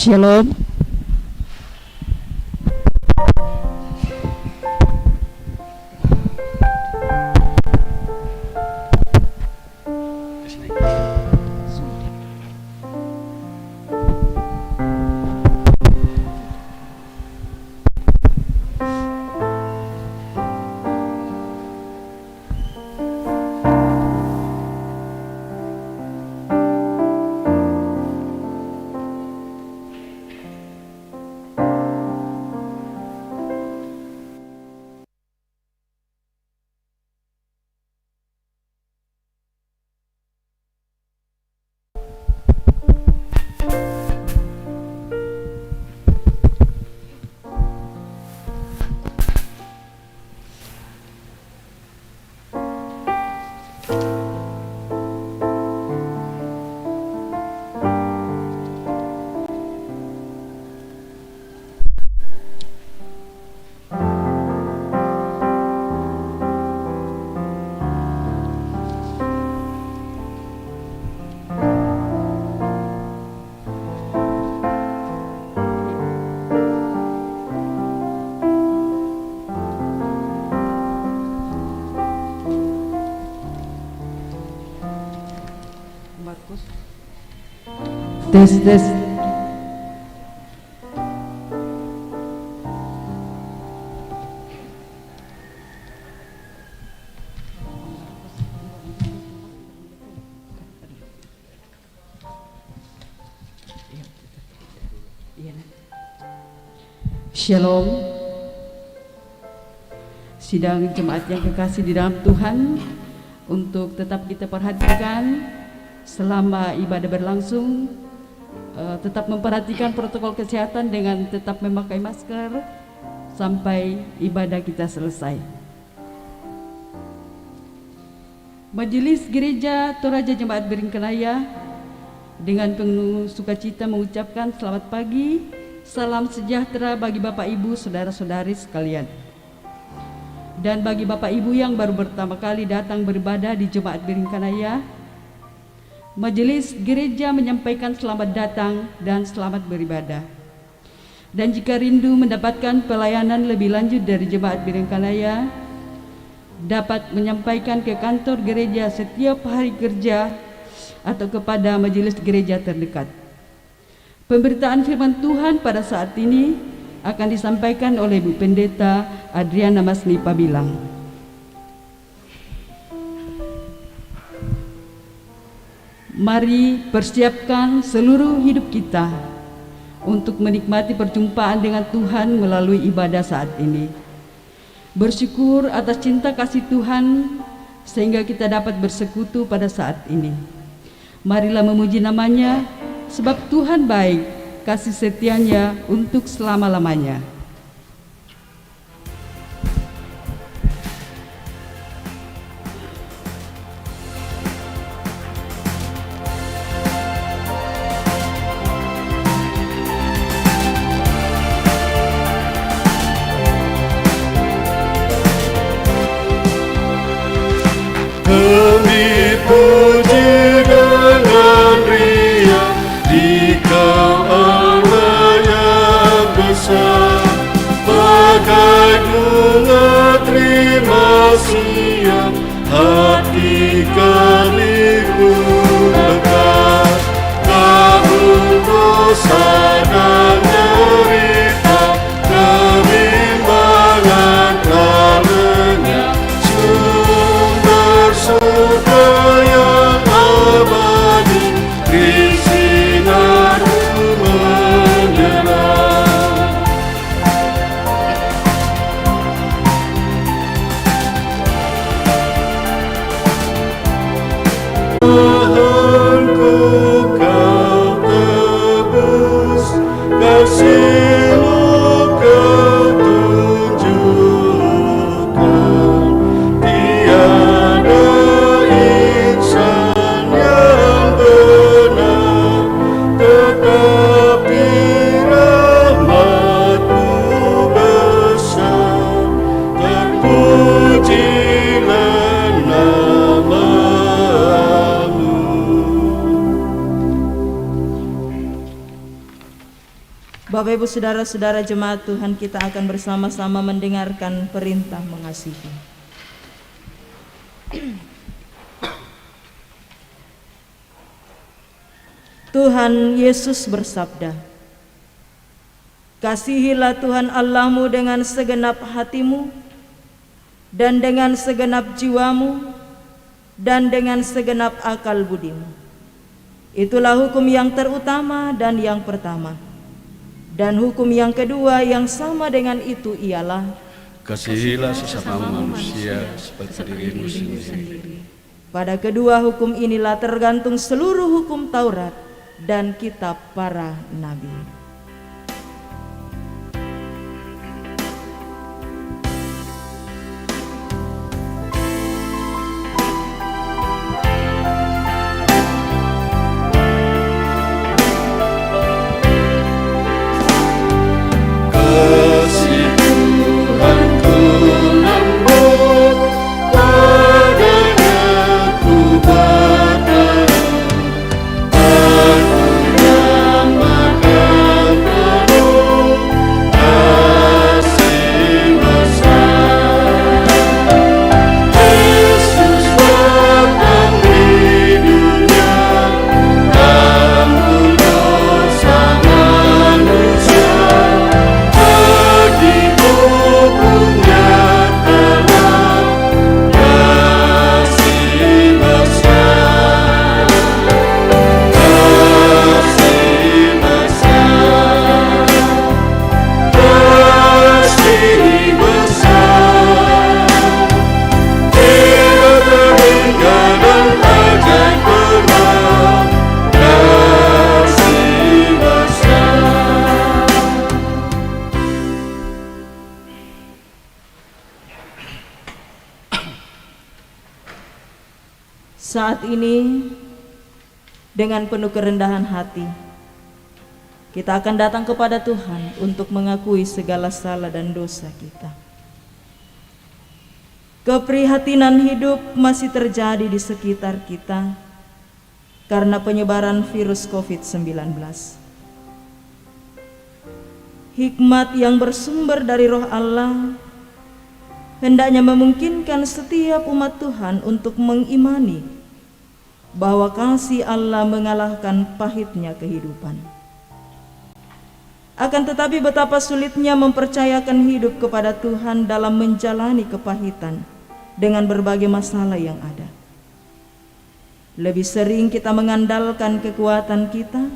Shalom. Tes. Shalom. Sidang jemaat yang kekasih di dalam Tuhan, untuk tetap kita perhatikan selama ibadah berlangsung, tetap memperhatikan protokol kesehatan dengan tetap memakai masker sampai ibadah kita selesai. Majelis Gereja Toraja Jemaat Beringkenaya dengan penuh sukacita mengucapkan selamat pagi, salam sejahtera bagi Bapak Ibu, saudara-saudari sekalian. Dan bagi Bapak Ibu yang baru pertama kali datang beribadah di Jemaat Beringkenaya, Majelis Gereja menyampaikan selamat datang dan selamat beribadah. Dan jika rindu mendapatkan pelayanan lebih lanjut dari Jemaat Beringkenaya, dapat menyampaikan ke kantor gereja setiap hari kerja atau kepada majelis gereja terdekat. Pemberitaan firman Tuhan pada saat ini akan disampaikan oleh Bu Pendeta Adriana Masni Pabilang. Mari persiapkan seluruh hidup kita untuk menikmati perjumpaan dengan Tuhan melalui ibadah saat ini. Bersyukur atas cinta kasih Tuhan sehingga kita dapat bersekutu pada saat ini. Marilah memuji namanya, sebab Tuhan baik, kasih setianya untuk selama-lamanya. Bapak Ibu saudara-saudara jemaat Tuhan, kita akan bersama-sama mendengarkan perintah mengasihi. Tuhan Yesus bersabda, "Kasihilah Tuhan Allahmu dengan segenap hatimu, dan dengan segenap jiwamu, dan dengan segenap akal budimu." Itulah hukum yang terutama dan yang pertama. Dan hukum yang kedua yang sama dengan itu ialah, kasihilah sesama manusia seperti dirimu sendiri. Pada kedua hukum inilah tergantung seluruh hukum Taurat dan kitab para nabi. Aku yang makan Saat ini dengan penuh kerendahan hati kita akan datang kepada Tuhan untuk mengakui segala salah dan dosa kita. Keprihatinan hidup masih terjadi di sekitar kita karena penyebaran virus COVID-19. Hikmat yang bersumber dari Roh Allah hendaknya memungkinkan setiap umat Tuhan untuk mengimani bahwa kasih Allah mengalahkan pahitnya kehidupan. Akan tetapi betapa sulitnya mempercayakan hidup kepada Tuhan dalam menjalani kepahitan dengan berbagai masalah yang ada. Lebih sering kita mengandalkan kekuatan kita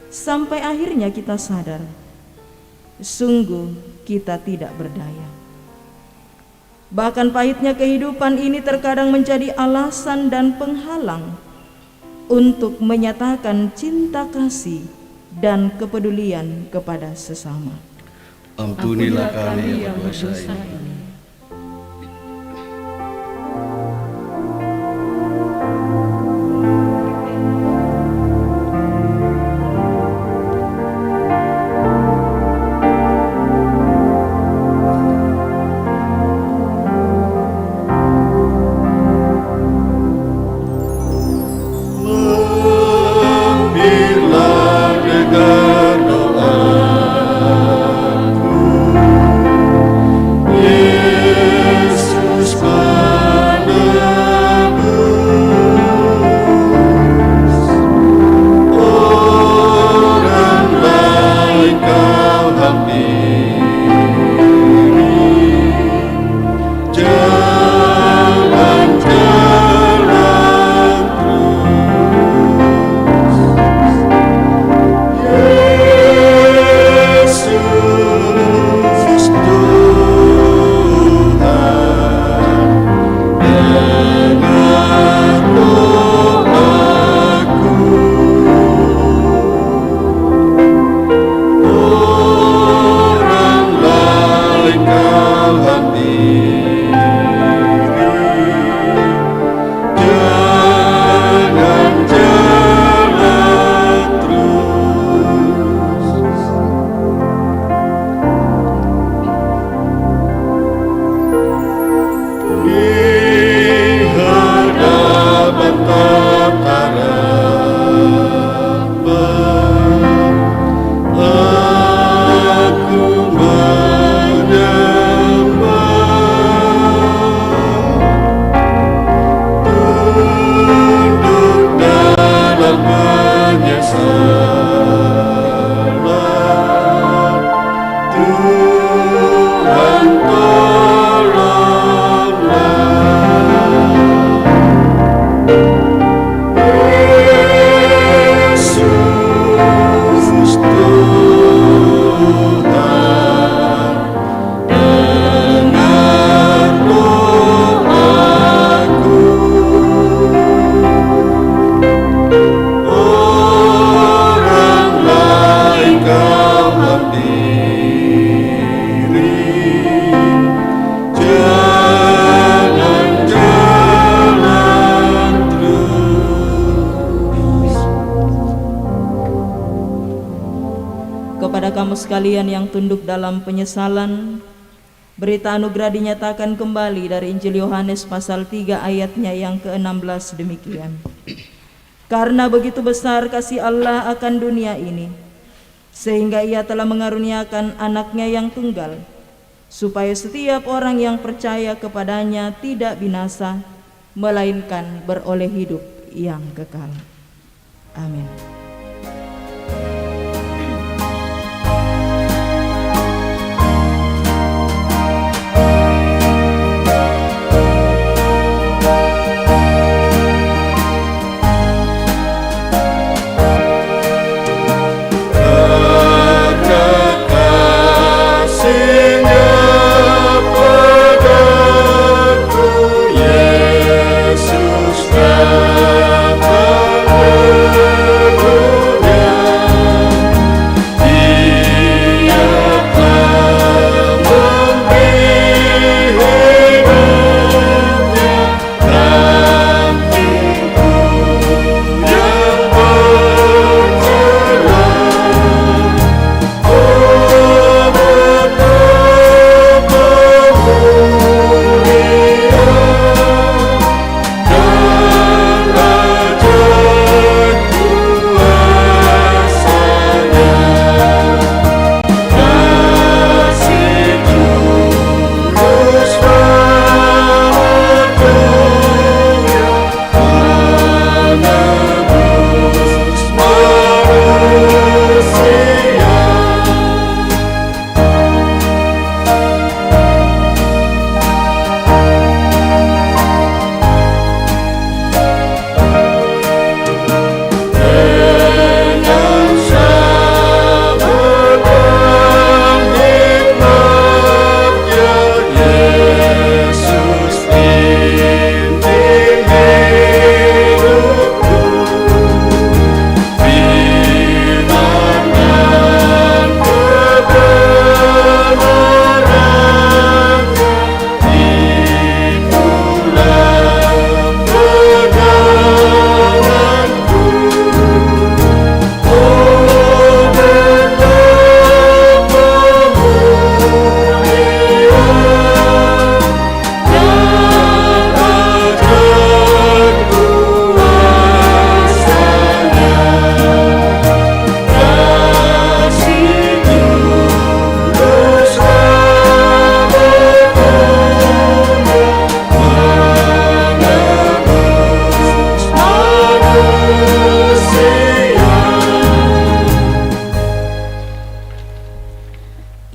sampai akhirnya kita sadar sungguh kita tidak berdaya. Bahkan pahitnya kehidupan ini terkadang menjadi alasan dan penghalang untuk menyatakan cinta kasih dan kepedulian kepada sesama. Ampunilah kami yang berdosa ini. Kepada kamu sekalian yang tunduk dalam penyesalan, berita anugerah dinyatakan kembali dari Injil Yohanes pasal 3 ayatnya yang ke-16 demikian. Karena begitu besar kasih Allah akan dunia ini, sehingga Ia telah mengaruniakan anaknya yang tunggal, supaya setiap orang yang percaya kepadanya tidak binasa, melainkan beroleh hidup yang kekal. Amin. Yesus datang.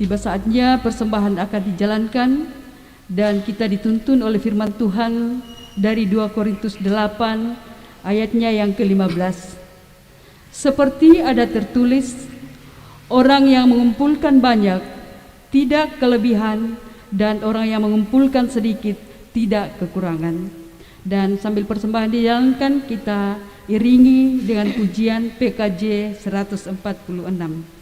Tiba saatnya persembahan akan dijalankan dan kita dituntun oleh firman Tuhan dari 2 Korintus 8 ayatnya yang ke-15. Seperti ada tertulis, orang yang mengumpulkan banyak tidak kelebihan, dan orang yang mengumpulkan sedikit tidak kekurangan. Dan sambil persembahan dijalankan, kita iringi dengan pujian PKJ 146.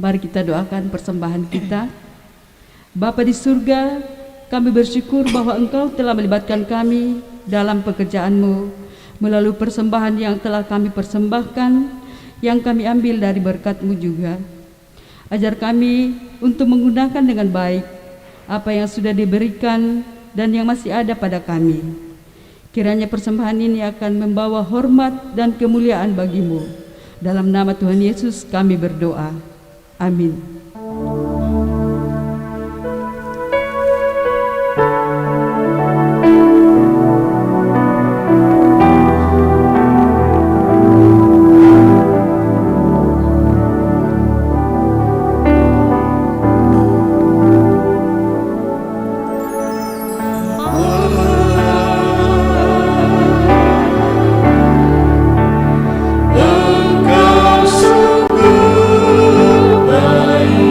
Mari kita doakan persembahan kita. Bapa di surga, kami bersyukur bahwa Engkau telah melibatkan kami dalam pekerjaan-Mu melalui persembahan yang telah kami persembahkan, yang kami ambil dari berkat-Mu juga. Ajar kami untuk menggunakan dengan baik apa yang sudah diberikan dan yang masih ada pada kami. Kiranya persembahan ini akan membawa hormat dan kemuliaan bagi-Mu. Dalam nama Tuhan Yesus kami berdoa. Amin. Engkau sungguh baik.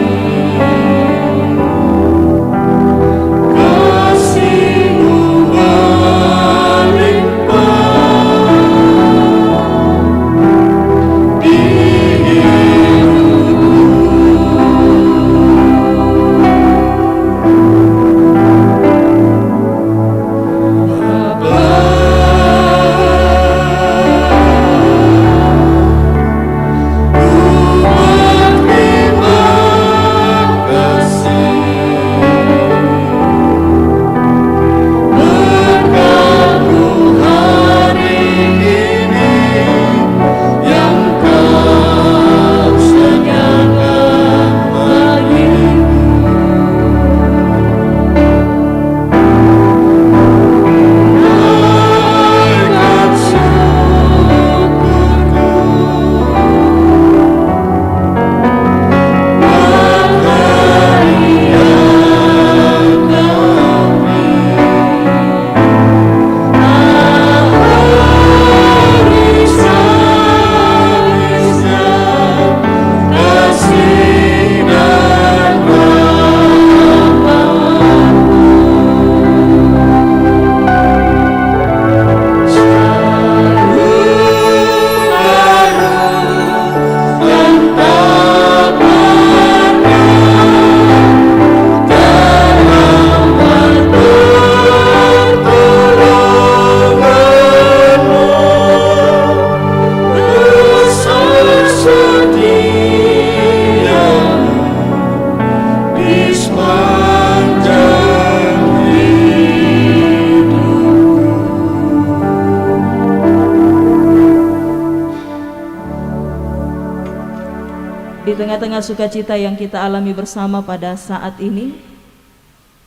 Di tengah-tengah sukacita yang kita alami bersama pada saat ini,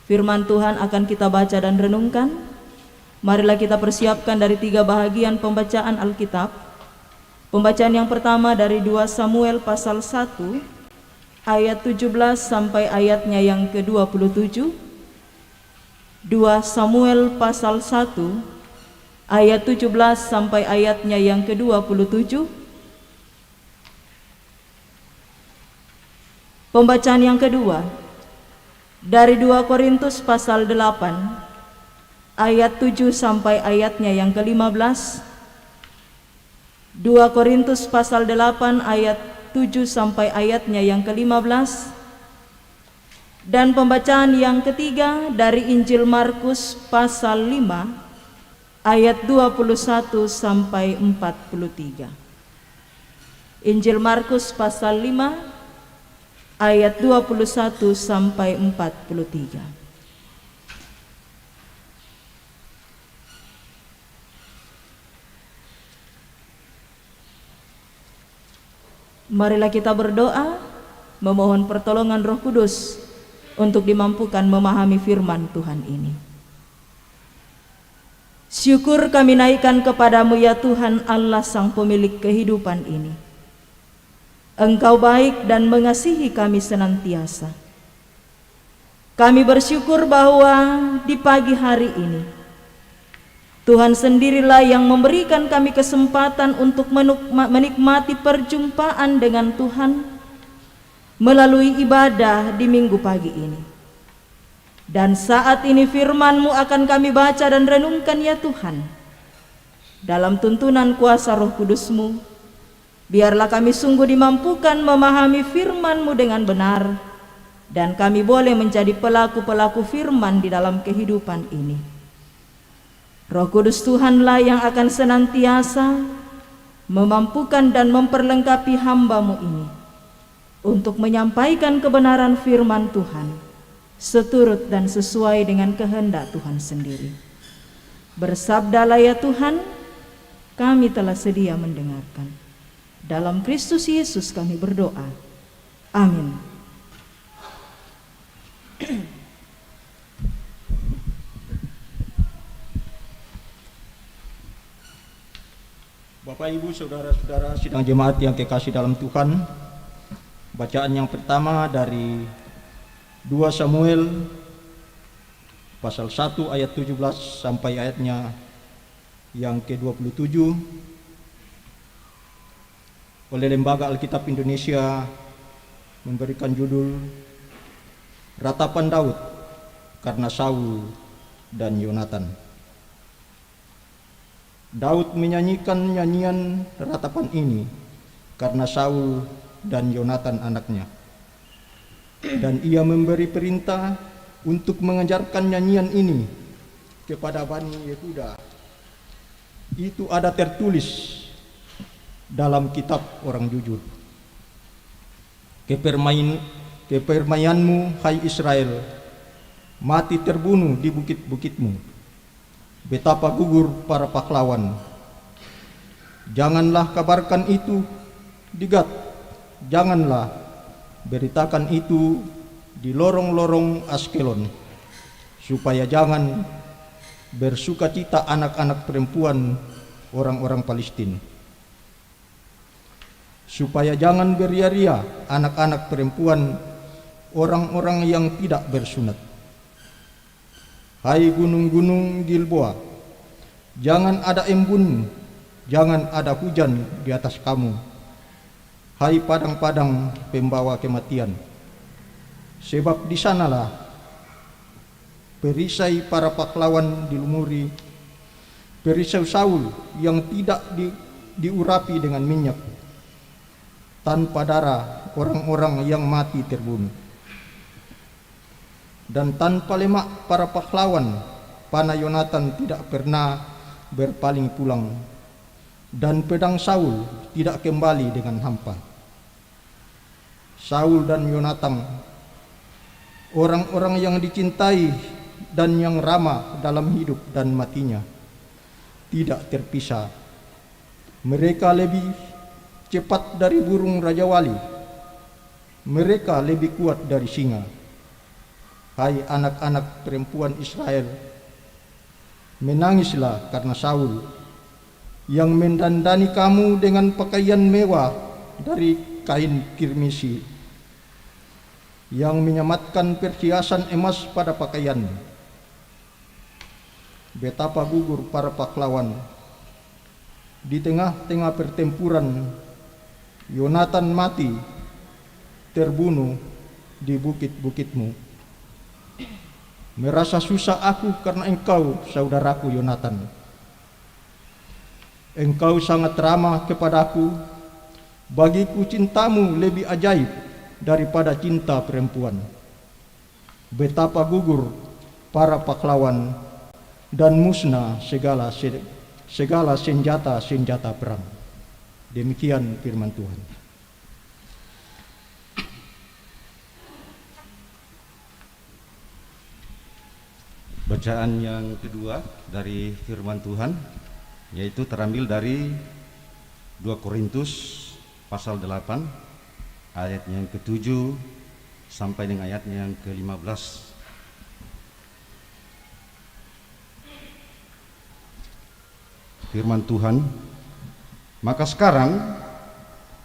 firman Tuhan akan kita baca dan renungkan. Marilah kita persiapkan dari 3 bahagian pembacaan Alkitab. Pembacaan yang pertama dari 2 Samuel pasal 1 ayat 17 sampai ayatnya yang ke-27. 2 Samuel pasal 1 ayat 17 sampai ayatnya yang ke-27. Pembacaan yang kedua dari 2 Korintus pasal 8 ayat 7 sampai ayatnya yang ke-15. 2 Korintus pasal 8 ayat 7 sampai ayatnya yang ke-15. Dan pembacaan yang ketiga dari Injil Markus pasal 5 ayat 21 sampai 43. Injil Markus pasal 5 ayat 21 sampai 43. Marilah kita berdoa memohon pertolongan Roh Kudus untuk dimampukan memahami firman Tuhan ini. Syukur kami naikkan kepadamu ya Tuhan Allah Sang Pemilik kehidupan ini. Engkau baik dan mengasihi kami senantiasa. Kami bersyukur bahwa di pagi hari ini Tuhan sendirilah yang memberikan kami kesempatan untuk menikmati perjumpaan dengan Tuhan melalui ibadah di minggu pagi ini. Dan saat ini firman-Mu akan kami baca dan renungkan ya Tuhan. Dalam tuntunan kuasa Roh Kudus-Mu, biarlah kami sungguh dimampukan memahami firman-Mu dengan benar, dan kami boleh menjadi pelaku-pelaku firman di dalam kehidupan ini. Roh Kudus Tuhanlah yang akan senantiasa memampukan dan memperlengkapi hamba-Mu ini untuk menyampaikan kebenaran firman Tuhan seturut dan sesuai dengan kehendak Tuhan sendiri. Bersabdalah ya Tuhan, kami telah sedia mendengarkan. Dalam Kristus Yesus kami berdoa. Amin. Bapak, Ibu, saudara-saudara sidang jemaat yang kekasih dalam Tuhan, bacaan yang pertama dari 2 Samuel pasal 1 ayat 17 sampai ayatnya yang ke-27 oleh Lembaga Alkitab Indonesia memberikan judul Ratapan Daud karena Saul dan Yonatan. Daud menyanyikan nyanyian ratapan ini karena Saul dan Yonatan anaknya. Dan ia memberi perintah untuk mengajarkan nyanyian ini kepada Bani Yehuda. Itu ada tertulis dalam kitab orang jujur. Kepermainanmu, hai Israel, mati terbunuh di bukit-bukitmu. Betapa gugur para pahlawan. Janganlah kabarkan itu di Gat, janganlah beritakan itu di lorong-lorong Askelon, supaya jangan bersukacita anak-anak perempuan orang-orang Palestina. Supaya jangan beria-ria anak-anak perempuan orang-orang yang tidak bersunat. Hai gunung-gunung Gilboa, jangan ada embun, jangan ada hujan di atas kamu. Hai padang-padang pembawa kematian, sebab di sanalah perisai para pahlawan dilumuri, perisai Saul yang tidak diurapi dengan minyak, tanpa darah orang-orang yang mati terbunuh. Dan tanpa lemak para pahlawan, panah Yonatan tidak pernah berpaling pulang, dan pedang Saul tidak kembali dengan hampa. Saul dan Yonatan, orang-orang yang dicintai dan yang ramah dalam hidup dan matinya, tidak terpisah. Mereka lebih cepat dari burung Raja Wali, mereka lebih kuat dari singa. Hai anak-anak perempuan Israel, menangislah karena Saul yang mendandani kamu dengan pakaian mewah dari kain kirmisi, yang menyematkan perhiasan emas pada pakaiannya. Betapa gugur para pahlawan di tengah-tengah pertempuran. Yonatan mati terbunuh di bukit-bukitmu. Merasa susah aku karena engkau, saudaraku Yonatan. Engkau sangat ramah kepadaku. Bagiku cintamu lebih ajaib daripada cinta perempuan. Betapa gugur para pahlawan dan musnah segala senjata-senjata perang. Demikian firman Tuhan. Bacaan yang kedua dari firman Tuhan, yaitu terambil dari 2 Korintus pasal 8 ayat yang ke-7 sampai dengan ayat yang ke-15. Firman Tuhan, maka sekarang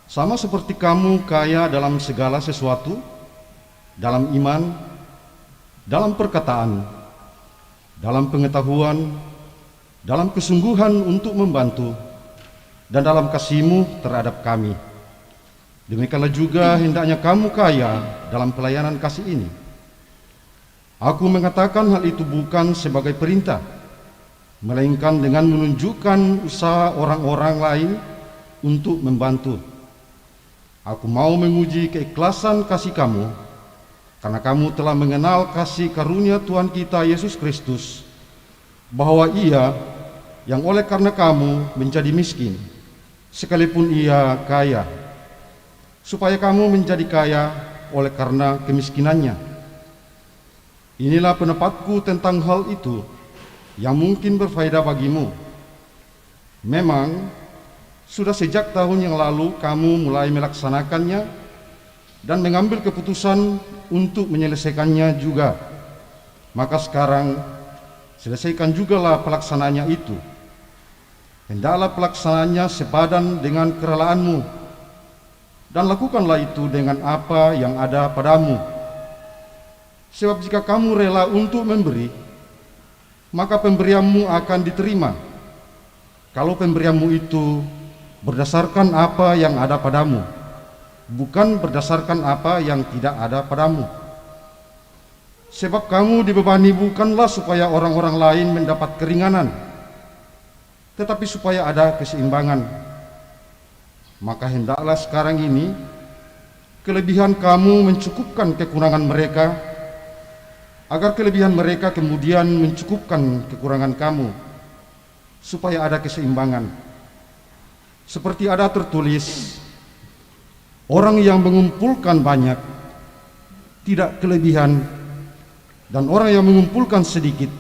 sama seperti kamu kaya dalam segala sesuatu, dalam iman, dalam perkataan, dalam pengetahuan, dalam kesungguhan untuk membantu, dan dalam kasihmu terhadap kami. Demikianlah juga hendaknya kamu kaya dalam pelayanan kasih ini. Aku mengatakan hal itu bukan sebagai perintah, melainkan dengan menunjukkan usaha orang-orang lain untuk membantu. Aku mau menguji keikhlasan kasih kamu, karena kamu telah mengenal kasih karunia Tuhan kita Yesus Kristus, bahwa Ia yang oleh karena kamu menjadi miskin, sekalipun Ia kaya, supaya kamu menjadi kaya oleh karena kemiskinannya. Inilah pendapatku tentang hal itu yang mungkin berfaedah bagimu. Memang sudah sejak tahun yang lalu kamu mulai melaksanakannya dan mengambil keputusan untuk menyelesaikannya juga. Maka sekarang selesaikan jugalah pelaksanaannya itu. Hendaklah pelaksanaannya sepadan dengan kerelaanmu, dan lakukanlah itu dengan apa yang ada padamu. Sebab jika kamu rela untuk memberi, maka pemberianmu akan diterima. Kalau pemberianmu itu berdasarkan apa yang ada padamu, bukan berdasarkan apa yang tidak ada padamu. Sebab kamu dibebani bukanlah supaya orang-orang lain mendapat keringanan, tetapi supaya ada keseimbangan. Maka hendaklah sekarang ini kelebihan kamu mencukupkan kekurangan mereka, agar kelebihan mereka kemudian mencukupkan kekurangan kamu, supaya ada keseimbangan. Seperti ada tertulis, orang yang mengumpulkan banyak tidak kelebihan, dan orang yang mengumpulkan sedikit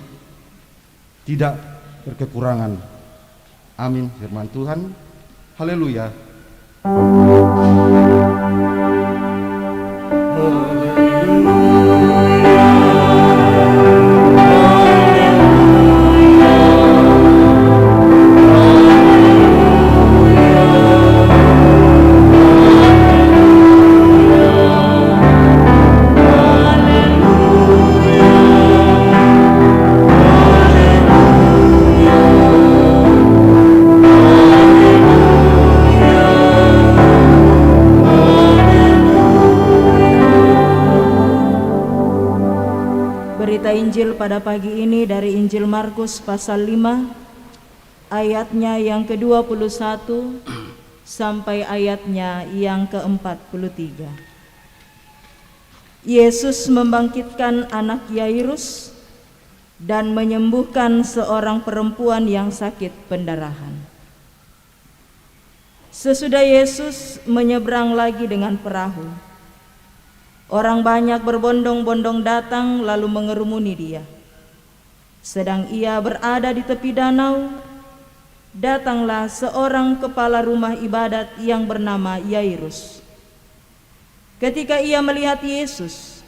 tidak berkekurangan. Amin. Firman Tuhan. Haleluya. Injil pada pagi ini dari Injil Markus pasal 5 ayatnya yang ke-21 sampai ayatnya yang ke-43. Yesus membangkitkan anak Yairus dan menyembuhkan seorang perempuan yang sakit pendarahan. Sesudah Yesus menyeberang lagi dengan perahu, orang banyak berbondong-bondong datang lalu mengerumuni dia. Sedang ia berada di tepi danau, datanglah seorang kepala rumah ibadat yang bernama Yairus. Ketika ia melihat Yesus,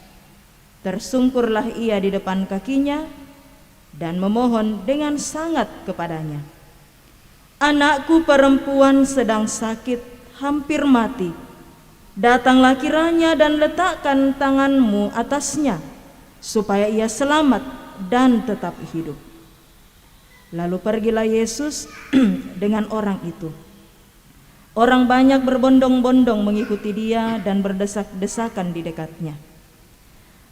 tersungkurlah ia di depan kakinya dan memohon dengan sangat kepadanya, "Anakku perempuan sedang sakit, hampir mati. Datanglah kiranya dan letakkan tanganmu atasnya, supaya ia selamat dan tetap hidup." Lalu pergilah Yesus dengan orang itu. Orang banyak berbondong-bondong mengikuti dia dan berdesak-desakan di dekatnya.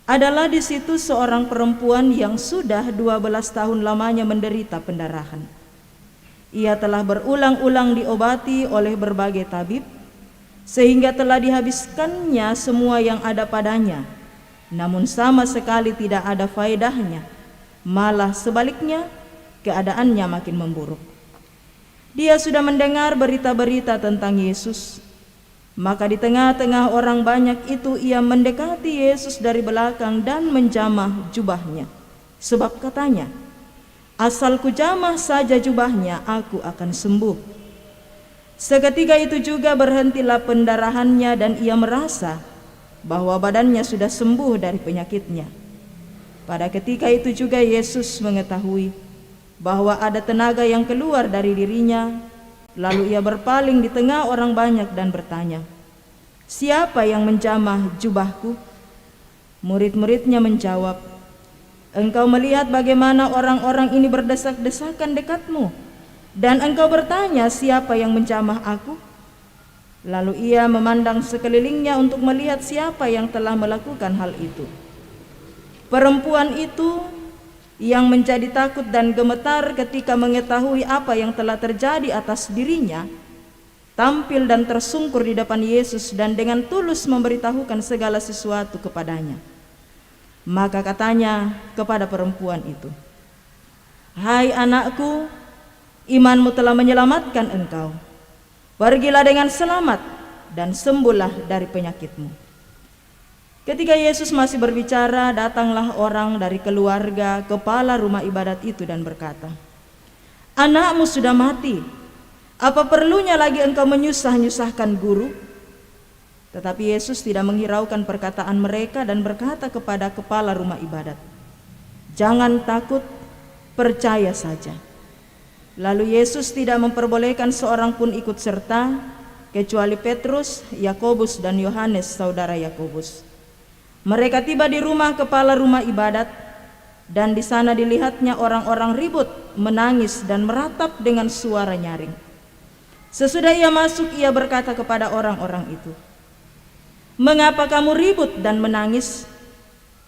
Adalah di situ seorang perempuan yang sudah 12 tahun lamanya menderita pendarahan. Ia telah berulang-ulang diobati oleh berbagai tabib, sehingga telah dihabiskannya semua yang ada padanya, namun sama sekali tidak ada faedahnya. Malah sebaliknya, keadaannya makin memburuk. Dia sudah mendengar berita-berita tentang Yesus. Maka di tengah-tengah orang banyak itu ia mendekati Yesus dari belakang dan menjamah jubahnya. Sebab katanya, "Asal ku jamah saja jubahnya, aku akan sembuh." Seketika itu juga berhentilah pendarahannya dan ia merasa bahwa badannya sudah sembuh dari penyakitnya. Pada ketika itu juga Yesus mengetahui bahwa ada tenaga yang keluar dari dirinya. Lalu ia berpaling di tengah orang banyak dan bertanya, "Siapa yang menjamah jubahku?" Murid-muridnya menjawab, "Engkau melihat bagaimana orang-orang ini berdesak-desakan dekatmu, dan engkau bertanya, siapa yang menjamah aku?" Lalu ia memandang sekelilingnya untuk melihat siapa yang telah melakukan hal itu. Perempuan itu yang menjadi takut dan gemetar ketika mengetahui apa yang telah terjadi atas dirinya, tampil dan tersungkur di depan Yesus dan dengan tulus memberitahukan segala sesuatu kepadanya. Maka katanya kepada perempuan itu, "Hai anakku, imanmu telah menyelamatkan engkau. Pergilah dengan selamat dan sembuhlah dari penyakitmu." Ketika Yesus masih berbicara, datanglah orang dari keluarga kepala rumah ibadat itu dan berkata, "Anakmu sudah mati. Apa perlunya lagi engkau menyusah-nyusahkan guru?" Tetapi Yesus tidak menghiraukan perkataan mereka dan berkata kepada kepala rumah ibadat, "Jangan takut, percaya saja." Lalu Yesus tidak memperbolehkan seorang pun ikut serta, kecuali Petrus, Yakobus, dan Yohanes, saudara Yakobus. Mereka tiba di rumah kepala rumah ibadat, dan di sana dilihatnya orang-orang ribut, menangis, dan meratap dengan suara nyaring. Sesudah ia masuk, ia berkata kepada orang-orang itu, "Mengapa kamu ribut dan menangis?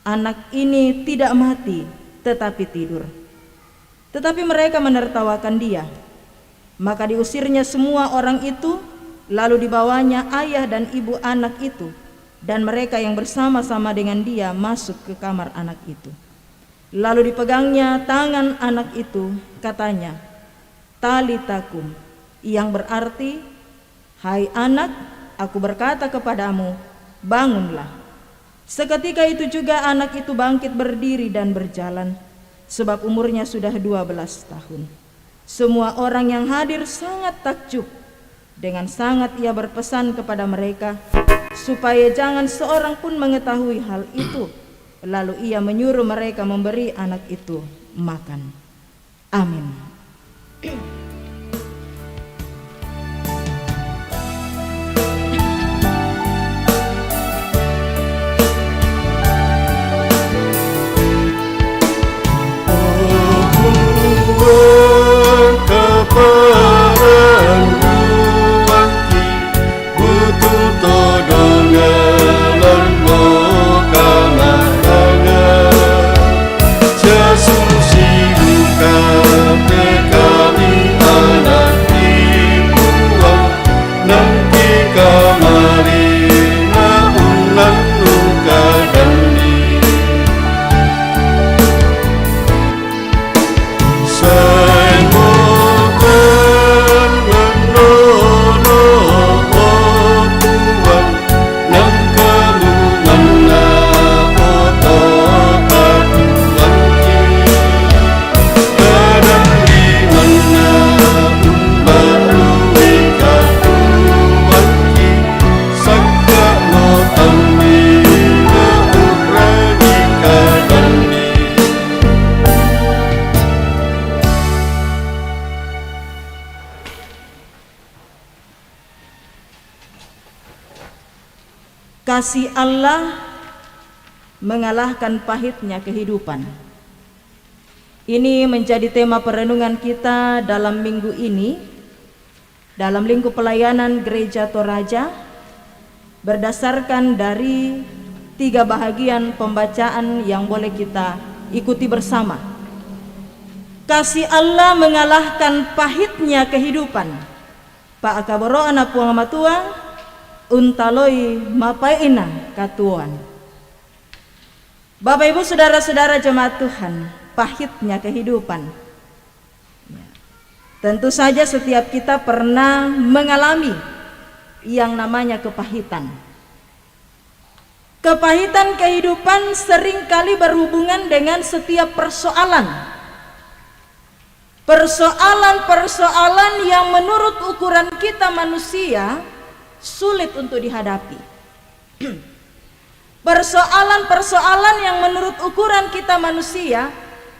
Anak ini tidak mati, tetapi tidur." Tetapi mereka menertawakan dia. Maka diusirnya semua orang itu, lalu dibawanya ayah dan ibu anak itu, dan mereka yang bersama-sama dengan dia masuk ke kamar anak itu. Lalu dipegangnya tangan anak itu, katanya, "Talita kum," yang berarti, "Hai anak, aku berkata kepadamu, bangunlah." Seketika itu juga anak itu bangkit berdiri dan berjalan, sebab umurnya sudah 12 tahun. Semua orang yang hadir sangat takjub. Dengan sangat ia berpesan kepada mereka supaya jangan seorang pun mengetahui hal itu. Lalu ia menyuruh mereka memberi anak itu makan. Amin. Yesus ibu kami kasih Allah mengalahkan pahitnya kehidupan. Ini menjadi tema perenungan kita dalam minggu ini, dalam lingkup pelayanan Gereja Toraja, berdasarkan dari 3 bahagian pembacaan yang boleh kita ikuti bersama. Kasih Allah mengalahkan pahitnya kehidupan. Pak akaboro anak puang matua, untaloi mapaina katuan. Bapak Ibu saudara-saudara jemaat Tuhan, pahitnya kehidupan. Tentu saja setiap kita pernah mengalami yang namanya kepahitan. Kepahitan kehidupan seringkali berhubungan dengan setiap persoalan. Persoalan-persoalan yang menurut ukuran kita manusia sulit untuk dihadapi. Persoalan-persoalan yang menurut ukuran kita manusia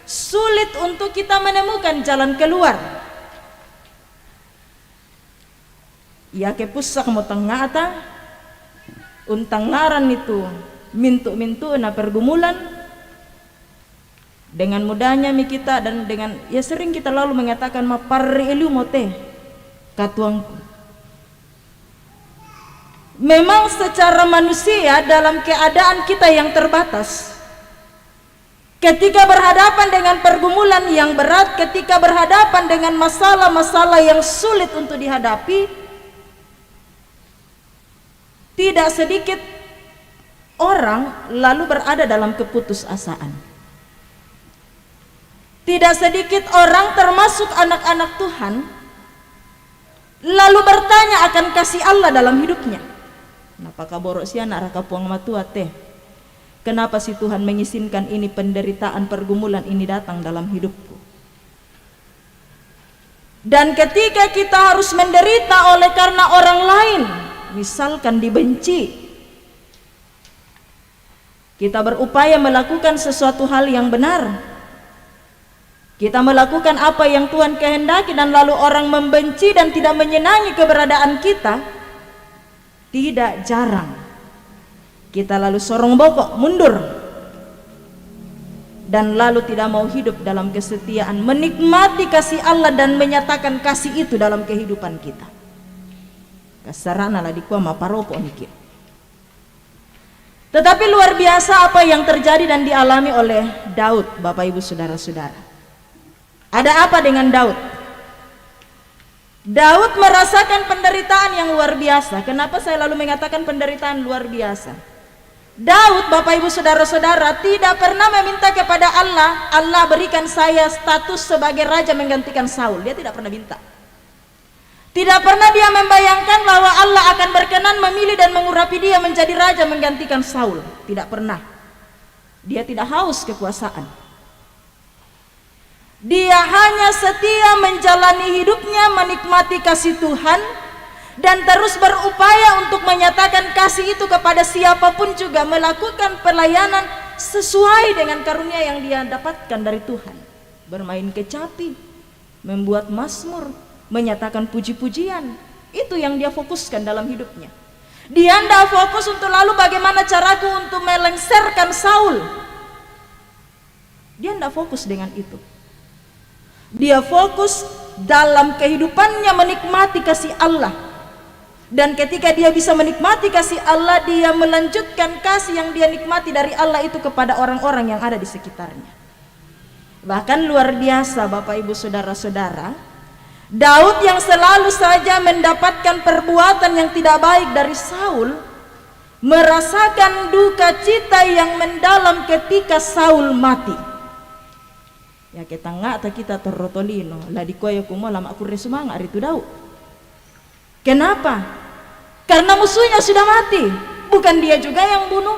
sulit untuk kita menemukan jalan keluar. Ya kepusak mo tangata untang ngaran itu mintu-mintu na pergumulan. Dengan mudahnya mi kita dan dengan ya sering kita lalu mengatakan maparri elu mote katuangku. Memang secara manusia dalam keadaan kita yang terbatas, ketika berhadapan dengan pergumulan yang berat, ketika berhadapan dengan masalah-masalah yang sulit untuk dihadapi, tidak sedikit orang lalu berada dalam keputusasaan. Tidak sedikit orang termasuk anak-anak Tuhan lalu bertanya akan kasih Allah dalam hidupnya. Kenapa kaborok si anak raka puang matua teh? Kenapa si Tuhan mengizinkan ini penderitaan pergumulan ini datang dalam hidupku? Dan ketika kita harus menderita oleh karena orang lain, misalkan dibenci, kita berupaya melakukan sesuatu hal yang benar. Kita melakukan apa yang Tuhan kehendaki dan lalu orang membenci dan tidak menyenangi keberadaan kita. Tidak jarang kita lalu sorong bokok, mundur, dan lalu tidak mau hidup dalam kesetiaan, menikmati kasih Allah dan menyatakan kasih itu dalam kehidupan kita. Kasarana lah dikua maparopo nikir. Tetapi luar biasa apa yang terjadi dan dialami oleh Daud, Bapak Ibu saudara-saudara. Ada apa dengan Daud? Daud merasakan penderitaan yang luar biasa. Kenapa saya lalu mengatakan penderitaan luar biasa? Daud, Bapak Ibu saudara-saudara, tidak pernah meminta kepada Allah, Allah berikan saya status sebagai raja menggantikan Saul. Dia tidak pernah minta. Tidak pernah dia membayangkan bahwa Allah akan berkenan memilih dan mengurapi dia menjadi raja menggantikan Saul. Tidak pernah. Dia tidak haus kekuasaan. Dia hanya setia menjalani hidupnya, menikmati kasih Tuhan, dan terus berupaya untuk menyatakan kasih itu kepada siapapun juga, melakukan pelayanan sesuai dengan karunia yang dia dapatkan dari Tuhan. Bermain kecapi, membuat mazmur, menyatakan puji-pujian, itu yang dia fokuskan dalam hidupnya. Dia tidak fokus untuk lalu bagaimana caraku untuk melengsarkan Saul. Dia tidak fokus dengan itu. Dia fokus dalam kehidupannya menikmati kasih Allah. Dan ketika dia bisa menikmati kasih Allah, dia melanjutkan kasih yang dia nikmati dari Allah itu kepada orang-orang yang ada di sekitarnya. Bahkan luar biasa Bapak Ibu saudara-saudara, Daud yang selalu saja mendapatkan perbuatan yang tidak baik dari Saul, merasakan duka cita yang mendalam ketika Saul mati. Ya kita nggak kita terrotolino lah di koyo kumalam aku resumang ari itu Daud. Kenapa? Karena musuhnya sudah mati, bukan dia juga yang bunuh.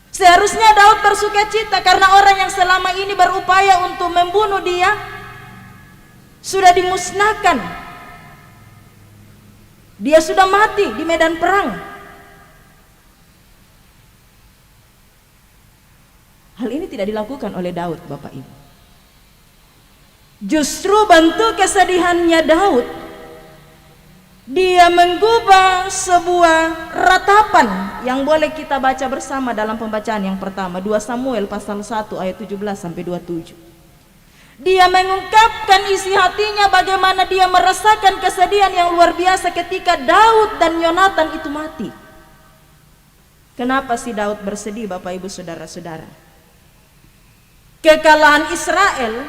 Seharusnya Daud bersuka cita karena orang yang selama ini berupaya untuk membunuh dia sudah dimusnahkan. Dia sudah mati di medan perang. Hal ini tidak dilakukan oleh Daud, Bapak Ibu. Justru bentuk kesedihannya Daud Dia mengubah sebuah ratapan yang boleh kita baca bersama dalam pembacaan yang pertama, 2 Samuel pasal 1 ayat 17 sampai 27. Dia mengungkapkan isi hatinya bagaimana dia merasakan kesedihan yang luar biasa ketika Daud dan Yonatan itu mati. Kenapa si Daud bersedih, Bapak Ibu Saudara-saudara? Kekalahan Israel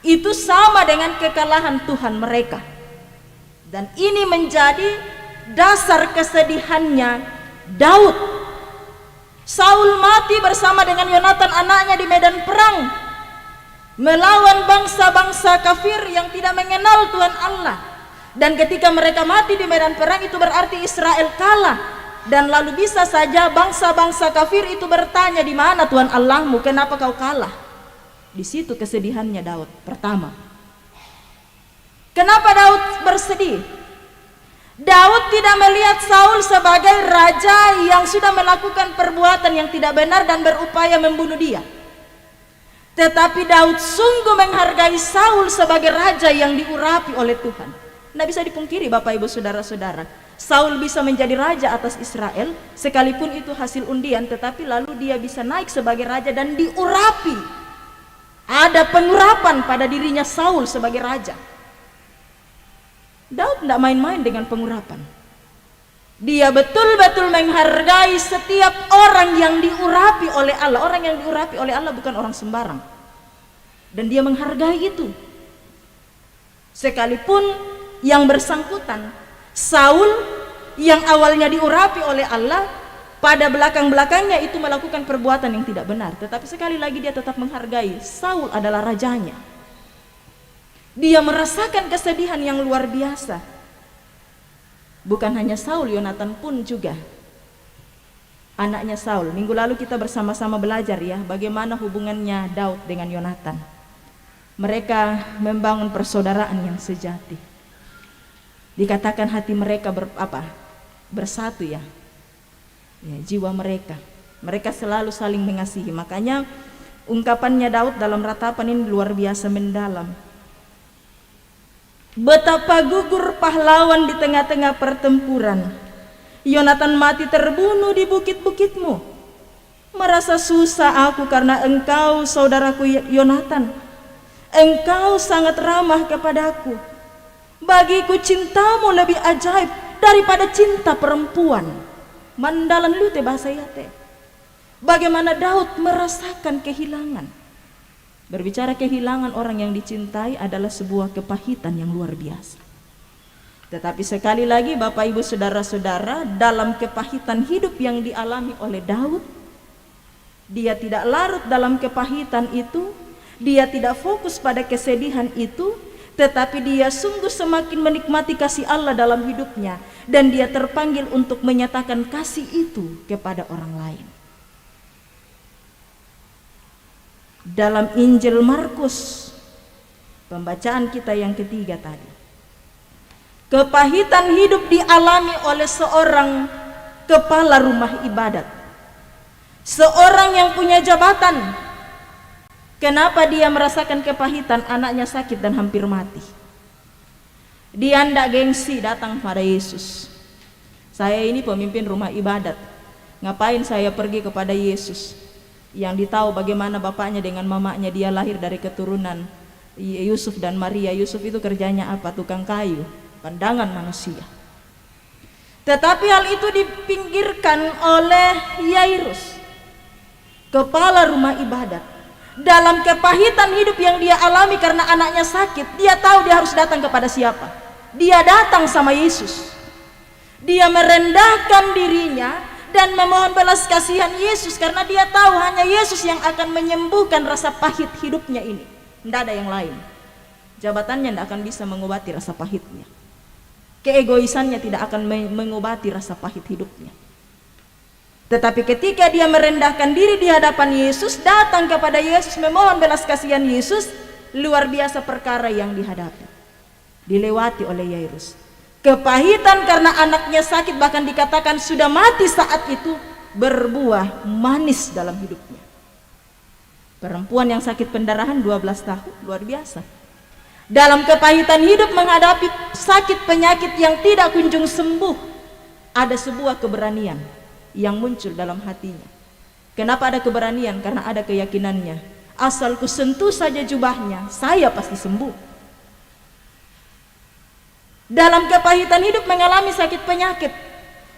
itu sama dengan kekalahan Tuhan mereka. Dan ini menjadi dasar kesedihannya Daud. Saul mati bersama dengan Yonatan anaknya di medan perang, melawan bangsa-bangsa kafir yang tidak mengenal Tuhan Allah. Dan ketika mereka mati di medan perang, itu berarti Israel kalah. Dan lalu bisa saja bangsa-bangsa kafir itu bertanya, di mana Tuhan Allahmu, kenapa kau kalah? Di situ kesedihannya Daud pertama. Kenapa Daud bersedih? Daud tidak melihat Saul sebagai raja yang sudah melakukan perbuatan yang tidak benar dan berupaya membunuh dia. Tetapi Daud sungguh menghargai Saul sebagai raja yang diurapi oleh Tuhan. Tidak bisa dipungkiri, Bapak Ibu Saudara-saudara, Saul bisa menjadi raja atas Israel sekalipun itu hasil undian, tetapi lalu dia bisa naik sebagai raja dan diurapi. Ada pengurapan pada dirinya Saul sebagai raja. Daud tidak main-main dengan pengurapan. Dia betul-betul menghargai setiap orang yang diurapi oleh Allah. Orang yang diurapi oleh Allah bukan orang sembarang. Dan dia menghargai itu. Sekalipun yang bersangkutan, Saul yang awalnya diurapi oleh Allah, pada belakang-belakangnya itu melakukan perbuatan yang tidak benar. Tetapi sekali lagi dia tetap menghargai Saul adalah rajanya. Dia merasakan kesedihan yang luar biasa. Bukan hanya Saul, Yonatan pun juga anaknya Saul. Minggu lalu kita bersama-sama belajar ya, bagaimana hubungannya Daud dengan Yonatan. Mereka membangun persaudaraan yang sejati. Dikatakan hati mereka bersatu ya, jiwa mereka. Mereka selalu saling mengasihi. Makanya ungkapannya Daud dalam ratapan ini luar biasa mendalam. Betapa gugur pahlawan di tengah-tengah pertempuran. Yonatan mati terbunuh di bukit-bukitmu. Merasa susah aku karena engkau, saudaraku Yonatan. Engkau sangat ramah kepadaku. Bagiku cintamu lebih ajaib daripada cinta perempuan. Mandalan lu teh bahasa ya teh. Bagaimana Daud merasakan kehilangan. Berbicara kehilangan orang yang dicintai adalah sebuah kepahitan yang luar biasa. Tetapi sekali lagi Bapak Ibu Saudara-saudara, dalam kepahitan hidup yang dialami oleh Daud, dia tidak larut dalam kepahitan itu, dia tidak fokus pada kesedihan itu, tetapi dia sungguh semakin menikmati kasih Allah dalam hidupnya, dan dia terpanggil untuk menyatakan kasih itu kepada orang lain. Dalam Injil Markus, pembacaan kita yang ketiga tadi, kepahitan hidup dialami oleh seorang kepala rumah ibadat, seorang yang punya jabatan. Kenapa dia merasakan kepahitan? Anaknya sakit dan hampir mati. Dia ndak gengsi datang pada Yesus. Saya ini pemimpin rumah ibadat, ngapain saya pergi kepada Yesus yang ditahu bagaimana bapaknya dengan mamanya, dia lahir dari keturunan Yusuf dan Maria. Yusuf itu kerjanya apa? Tukang kayu, pandangan manusia. Tetapi hal itu dipinggirkan oleh Yairus, kepala rumah ibadat. Dalam kepahitan hidup yang dia alami karena anaknya sakit, dia tahu dia harus datang kepada siapa. Dia datang sama Yesus. Dia merendahkan dirinya dan memohon belas kasihan Yesus, karena dia tahu hanya Yesus yang akan menyembuhkan rasa pahit hidupnya ini. Tidak ada yang lain. Jabatannya tidak akan bisa mengobati rasa pahitnya. Keegoisannya tidak akan mengobati rasa pahit hidupnya. Tetapi ketika dia merendahkan diri di hadapan Yesus, datang kepada Yesus, memohon belas kasihan Yesus, luar biasa perkara yang dihadapi, dilewati oleh Yairus. Kepahitan karena anaknya sakit, bahkan dikatakan sudah mati saat itu, berbuah manis dalam hidupnya. Perempuan yang sakit pendarahan 12 tahun, luar biasa. Dalam kepahitan hidup menghadapi sakit penyakit yang tidak kunjung sembuh, ada sebuah keberanian yang muncul dalam hatinya. Kenapa ada keberanian? Karena ada keyakinannya, asal ku sentuh saja jubahnya, saya pasti sembuh. Dalam kepahitan hidup mengalami sakit penyakit,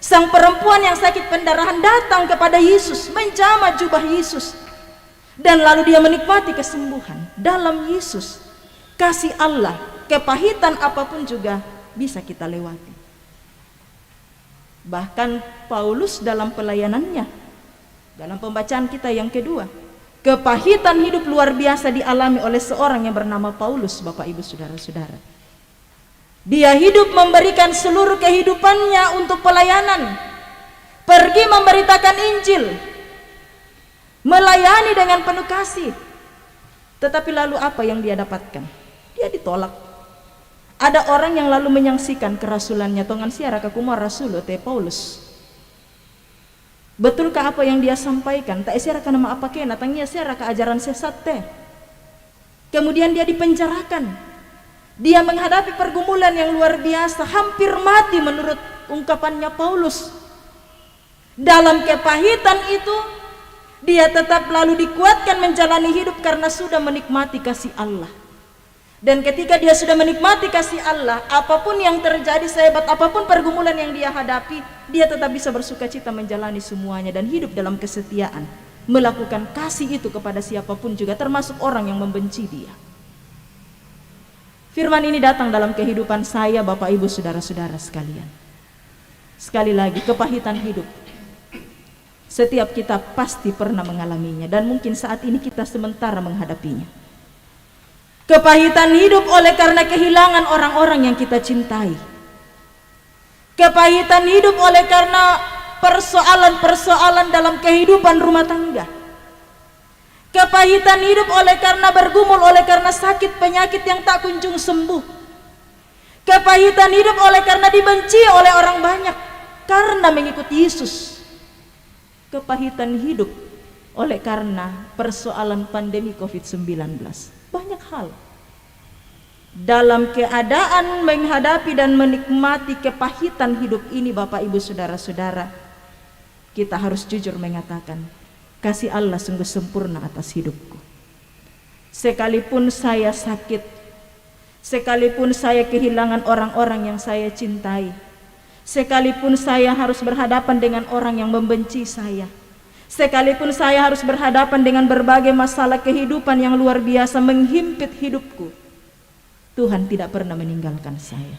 sang perempuan yang sakit pendarahan datang kepada Yesus, menjamah jubah Yesus, dan lalu dia menikmati kesembuhan dalam Yesus. Kasih Allah, kepahitan apapun juga bisa kita lewati. Bahkan Paulus dalam pelayanannya, dalam pembacaan kita yang kedua, kepahitan hidup luar biasa dialami oleh seorang yang bernama Paulus, Bapak Ibu Saudara-saudara. Dia hidup memberikan seluruh kehidupannya untuk pelayanan, pergi memberitakan Injil, melayani dengan penuh kasih. Tetapi lalu apa yang dia dapatkan? Dia ditolak. Ada orang yang lalu menyaksikan kerasulannya, tongan siara kakumar rasulo te Paulus. Betulkah apa yang dia sampaikan? Tak siara kana maapake natangnya siara keajaran sesat teh. Kemudian dia dipenjarakan. Dia menghadapi pergumulan yang luar biasa, hampir mati menurut ungkapannya Paulus. Dalam kepahitan itu, dia tetap lalu dikuatkan menjalani hidup karena sudah menikmati kasih Allah. Dan ketika dia sudah menikmati kasih Allah, apapun yang terjadi, sehebat apapun pergumulan yang dia hadapi, dia tetap bisa bersuka cita menjalani semuanya dan hidup dalam kesetiaan, melakukan kasih itu kepada siapapun juga, termasuk orang yang membenci dia. Firman ini datang dalam kehidupan saya, Bapak Ibu Saudara-saudara sekalian. Sekali lagi, kepahitan hidup setiap kita pasti pernah mengalaminya, dan mungkin saat ini kita sementara menghadapinya. Kepahitan hidup oleh karena kehilangan orang-orang yang kita cintai. Kepahitan hidup oleh karena persoalan-persoalan dalam kehidupan rumah tangga. Kepahitan hidup oleh karena bergumul, oleh karena sakit penyakit yang tak kunjung sembuh. Kepahitan hidup oleh karena dibenci oleh orang banyak karena mengikuti Yesus. Kepahitan hidup oleh karena persoalan pandemi COVID-19. Banyak hal. Dalam keadaan menghadapi dan menikmati kepahitan hidup ini, Bapak Ibu Saudara-saudara, kita harus jujur mengatakan, kasih Allah sungguh sempurna atas hidupku. Sekalipun saya sakit, sekalipun saya kehilangan orang-orang yang saya cintai, sekalipun saya harus berhadapan dengan orang yang membenci saya, sekalipun saya harus berhadapan dengan berbagai masalah kehidupan yang luar biasa menghimpit hidupku, Tuhan tidak pernah meninggalkan saya.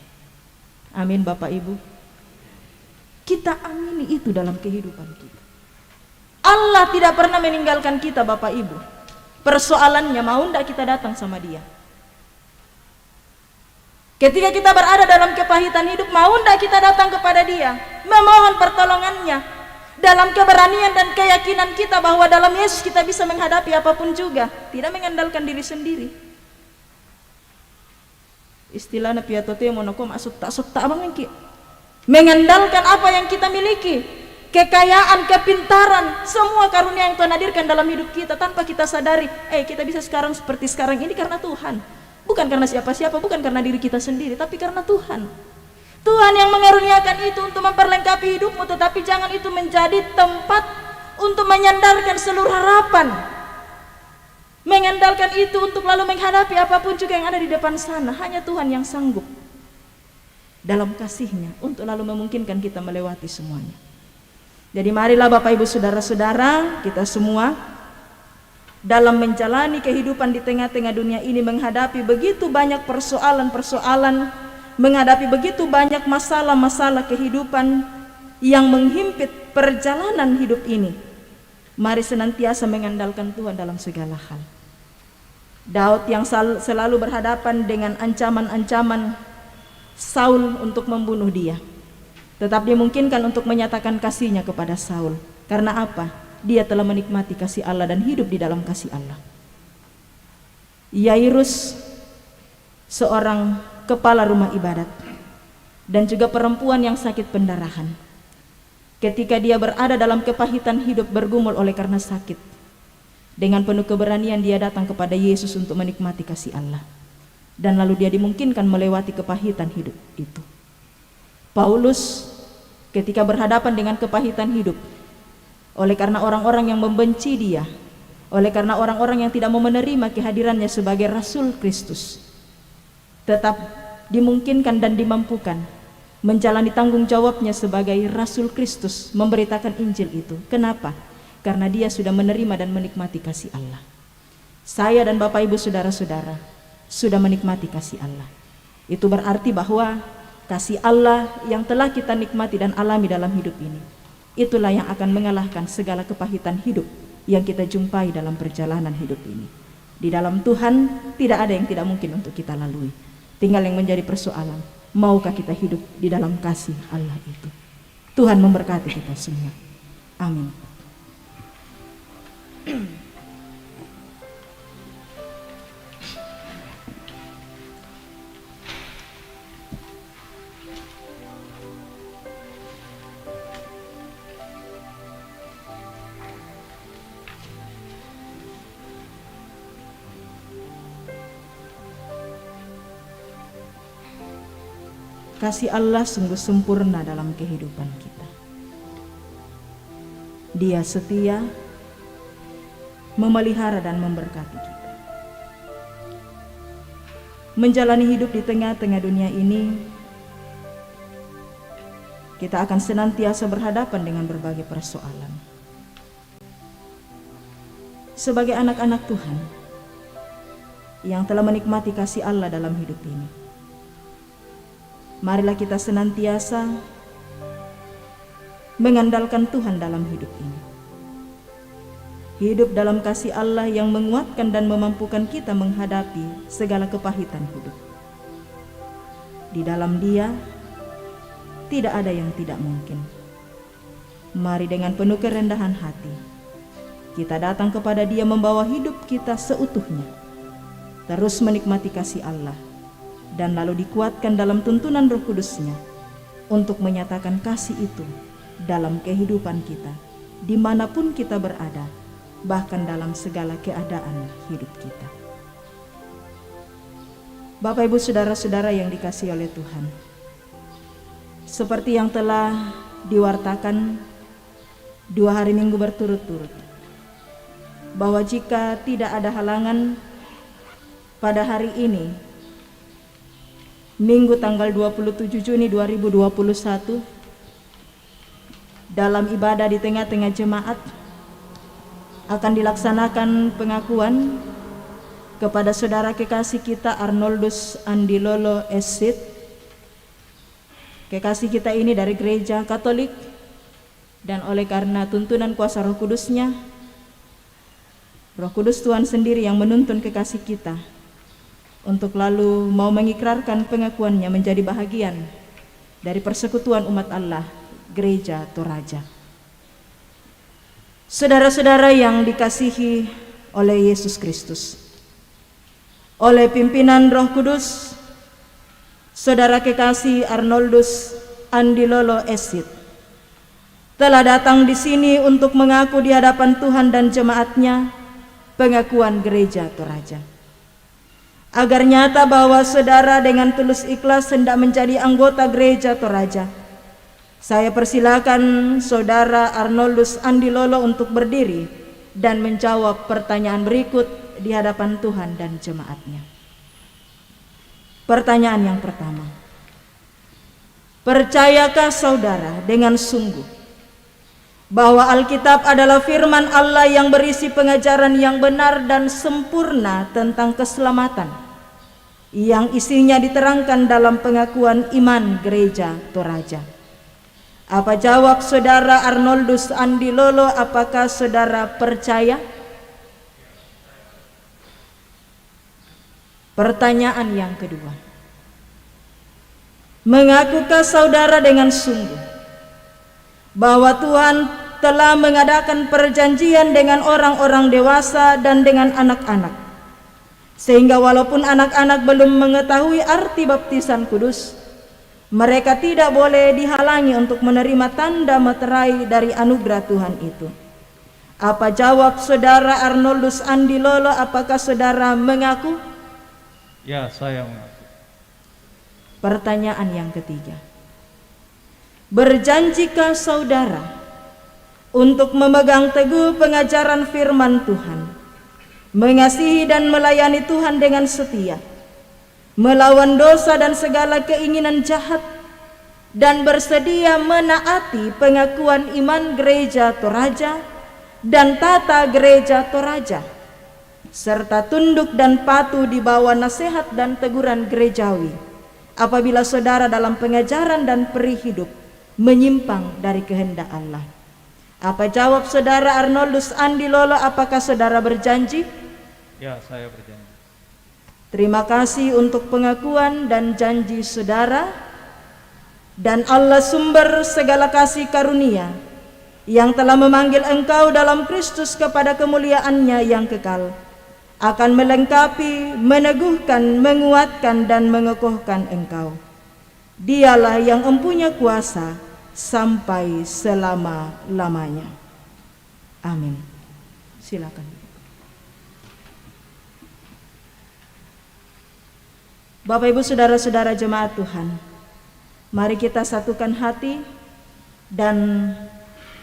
Amin Bapak Ibu. Kita amini itu dalam kehidupan kita. Allah tidak pernah meninggalkan kita Bapak Ibu. Persoalannya mau ndak kita datang sama dia. Ketika kita berada dalam kepahitan hidup, mau ndak kita datang kepada dia, memohon pertolongannya. Dalam keberanian dan keyakinan kita bahwa dalam Yesus kita bisa menghadapi apapun juga, tidak mengandalkan diri sendiri. Istilahnya piatote monokom asuk tak bangki. Mengandalkan apa yang kita miliki, kekayaan, kepintaran, semua karunia yang Tuhan hadirkan dalam hidup kita tanpa kita sadari. Kita bisa sekarang seperti sekarang ini karena Tuhan, bukan karena siapa-siapa, bukan karena diri kita sendiri, tapi karena Tuhan. Tuhan yang mengaruniakan itu untuk memperlengkapi hidupmu, tetapi jangan itu menjadi tempat untuk menyandarkan seluruh harapan, mengandalkan itu untuk lalu menghadapi apapun juga yang ada di depan sana. Hanya Tuhan yang sanggup dalam kasih-Nya untuk lalu memungkinkan kita melewati semuanya. Jadi marilah Bapak Ibu Saudara-saudara, kita semua dalam menjalani kehidupan di tengah-tengah dunia ini, menghadapi begitu banyak persoalan-persoalan, menghadapi begitu banyak masalah-masalah kehidupan yang menghimpit perjalanan hidup ini, mari senantiasa mengandalkan Tuhan dalam segala hal. Daud yang selalu berhadapan dengan ancaman-ancaman Saul untuk membunuh dia, tetap dimungkinkan untuk menyatakan kasih-Nya kepada Saul. Karena apa? Dia telah menikmati kasih Allah dan hidup di dalam kasih Allah. Yairus, seorang kepala rumah ibadat, dan juga perempuan yang sakit pendarahan, ketika dia berada dalam kepahitan hidup, bergumul oleh karena sakit, dengan penuh keberanian dia datang kepada Yesus untuk menikmati kasih Allah. dan lalu dia dimungkinkan melewati kepahitan hidup itu. Paulus ketika berhadapan dengan kepahitan hidup, oleh karena orang-orang yang membenci dia, oleh karena orang-orang yang tidak mau menerima kehadirannya sebagai Rasul Kristus, tetap dimungkinkan dan dimampukan menjalani tanggung jawabnya sebagai Rasul Kristus, memberitakan Injil itu. Kenapa? Karena dia sudah menerima dan menikmati kasih Allah. Saya dan Bapak Ibu saudara-saudara sudah menikmati kasih Allah. Itu berarti bahwa kasih Allah yang telah kita nikmati dan alami dalam hidup ini, itulah yang akan mengalahkan segala kepahitan hidup yang kita jumpai dalam perjalanan hidup ini. Di dalam Tuhan tidak ada yang tidak mungkin untuk kita lalui. Tinggal yang menjadi persoalan, maukah kita hidup di dalam kasih Allah itu. Tuhan memberkati kita semua. Amin. Kasih Allah sungguh sempurna dalam kehidupan kita. Dia setia, memelihara dan memberkati kita. Menjalani hidup di tengah-tengah dunia ini, kita akan senantiasa berhadapan dengan berbagai persoalan. Sebagai anak-anak Tuhan yang telah menikmati kasih Allah dalam hidup ini, marilah kita senantiasa mengandalkan Tuhan dalam hidup ini. Hidup dalam kasih Allah yang menguatkan dan memampukan kita menghadapi segala kepahitan hidup. Di dalam Dia tidak ada yang tidak mungkin. Mari dengan penuh kerendahan hati kita datang kepada Dia, membawa hidup kita seutuhnya, terus menikmati kasih Allah, dan lalu dikuatkan dalam tuntunan Roh Kudus-Nya untuk menyatakan kasih itu dalam kehidupan kita, dimanapun kita berada, bahkan dalam segala keadaan hidup kita. Bapak Ibu saudara-saudara yang dikasihi oleh Tuhan, seperti yang telah diwartakan 2 hari Minggu berturut-turut, bahwa jika tidak ada halangan pada hari ini, Minggu tanggal 27 Juni 2021, dalam ibadah di tengah-tengah jemaat akan dilaksanakan pengakuan kepada saudara kekasih kita Arnoldus Andilolo Esit. Kekasih kita ini dari gereja Katolik, dan oleh karena tuntunan kuasa Roh Kudus-Nya, Roh Kudus Tuhan sendiri yang menuntun kekasih kita untuk lalu mau mengikrarkan pengakuannya menjadi bahagian dari persekutuan umat Allah, Gereja Toraja. Saudara-saudara yang dikasihi oleh Yesus Kristus, oleh pimpinan Roh Kudus, saudara kekasih Arnoldus Andilolo Esit telah datang di sini untuk mengaku di hadapan Tuhan dan jemaatnya pengakuan Gereja Toraja. Agar nyata bahwa saudara dengan tulus ikhlas hendak menjadi anggota Gereja Toraja, saya persilakan saudara Arnoldus Andilolo untuk berdiri dan menjawab pertanyaan berikut di hadapan Tuhan dan jemaatnya. Pertanyaan yang pertama, percayakah saudara dengan sungguh bahwa Alkitab adalah firman Allah yang berisi pengajaran yang benar dan sempurna tentang keselamatan, yang isinya diterangkan dalam pengakuan iman Gereja Toraja? Apa jawab saudara Arnoldus Andilolo? Apakah saudara percaya? Pertanyaan yang kedua, mengakukah saudara dengan sungguh bahwa Tuhan telah mengadakan perjanjian dengan orang-orang dewasa dan dengan anak-anak, sehingga walaupun anak-anak belum mengetahui arti baptisan kudus, mereka tidak boleh dihalangi untuk menerima tanda meterai dari anugerah Tuhan itu? Apa jawab saudara Arnoldus Andilolo? Apakah saudara mengaku? Ya, saya mengaku. Pertanyaan yang ketiga. Berjanjikah saudara untuk memegang teguh pengajaran firman Tuhan, mengasihi dan melayani Tuhan dengan setia, melawan dosa dan segala keinginan jahat, dan bersedia menaati pengakuan iman Gereja Toraja dan tata Gereja Toraja, serta tunduk dan patuh di bawah nasihat dan teguran gerejawi apabila saudara dalam pengajaran dan peri hidup menyimpang dari kehendak Allah. Apa jawab saudara Arnoldus Andi Lolo? Apakah saudara berjanji? Ya, saya berjanji. Terima kasih untuk pengakuan dan janji saudara, dan Allah sumber segala kasih karunia yang telah memanggil engkau dalam Kristus kepada kemuliaannya yang kekal akan melengkapi, meneguhkan, menguatkan dan mengokohkan engkau. Dialah yang empunya kuasa sampai selama-lamanya. Amin. Silakan. Bapak Ibu saudara-saudara jemaat Tuhan, mari kita satukan hati dan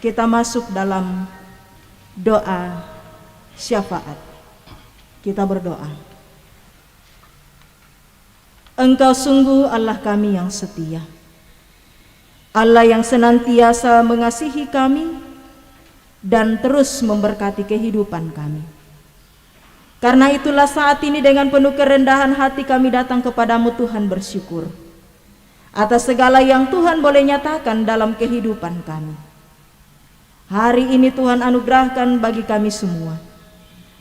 kita masuk dalam doa syafaat. Kita berdoa. Engkau sungguh Allah kami yang setia, Allah yang senantiasa mengasihi kami dan terus memberkati kehidupan kami. Karena itulah saat ini dengan penuh kerendahan hati kami datang kepadamu Tuhan, bersyukur atas segala yang Tuhan boleh nyatakan dalam kehidupan kami. Hari ini Tuhan anugerahkan bagi kami semua,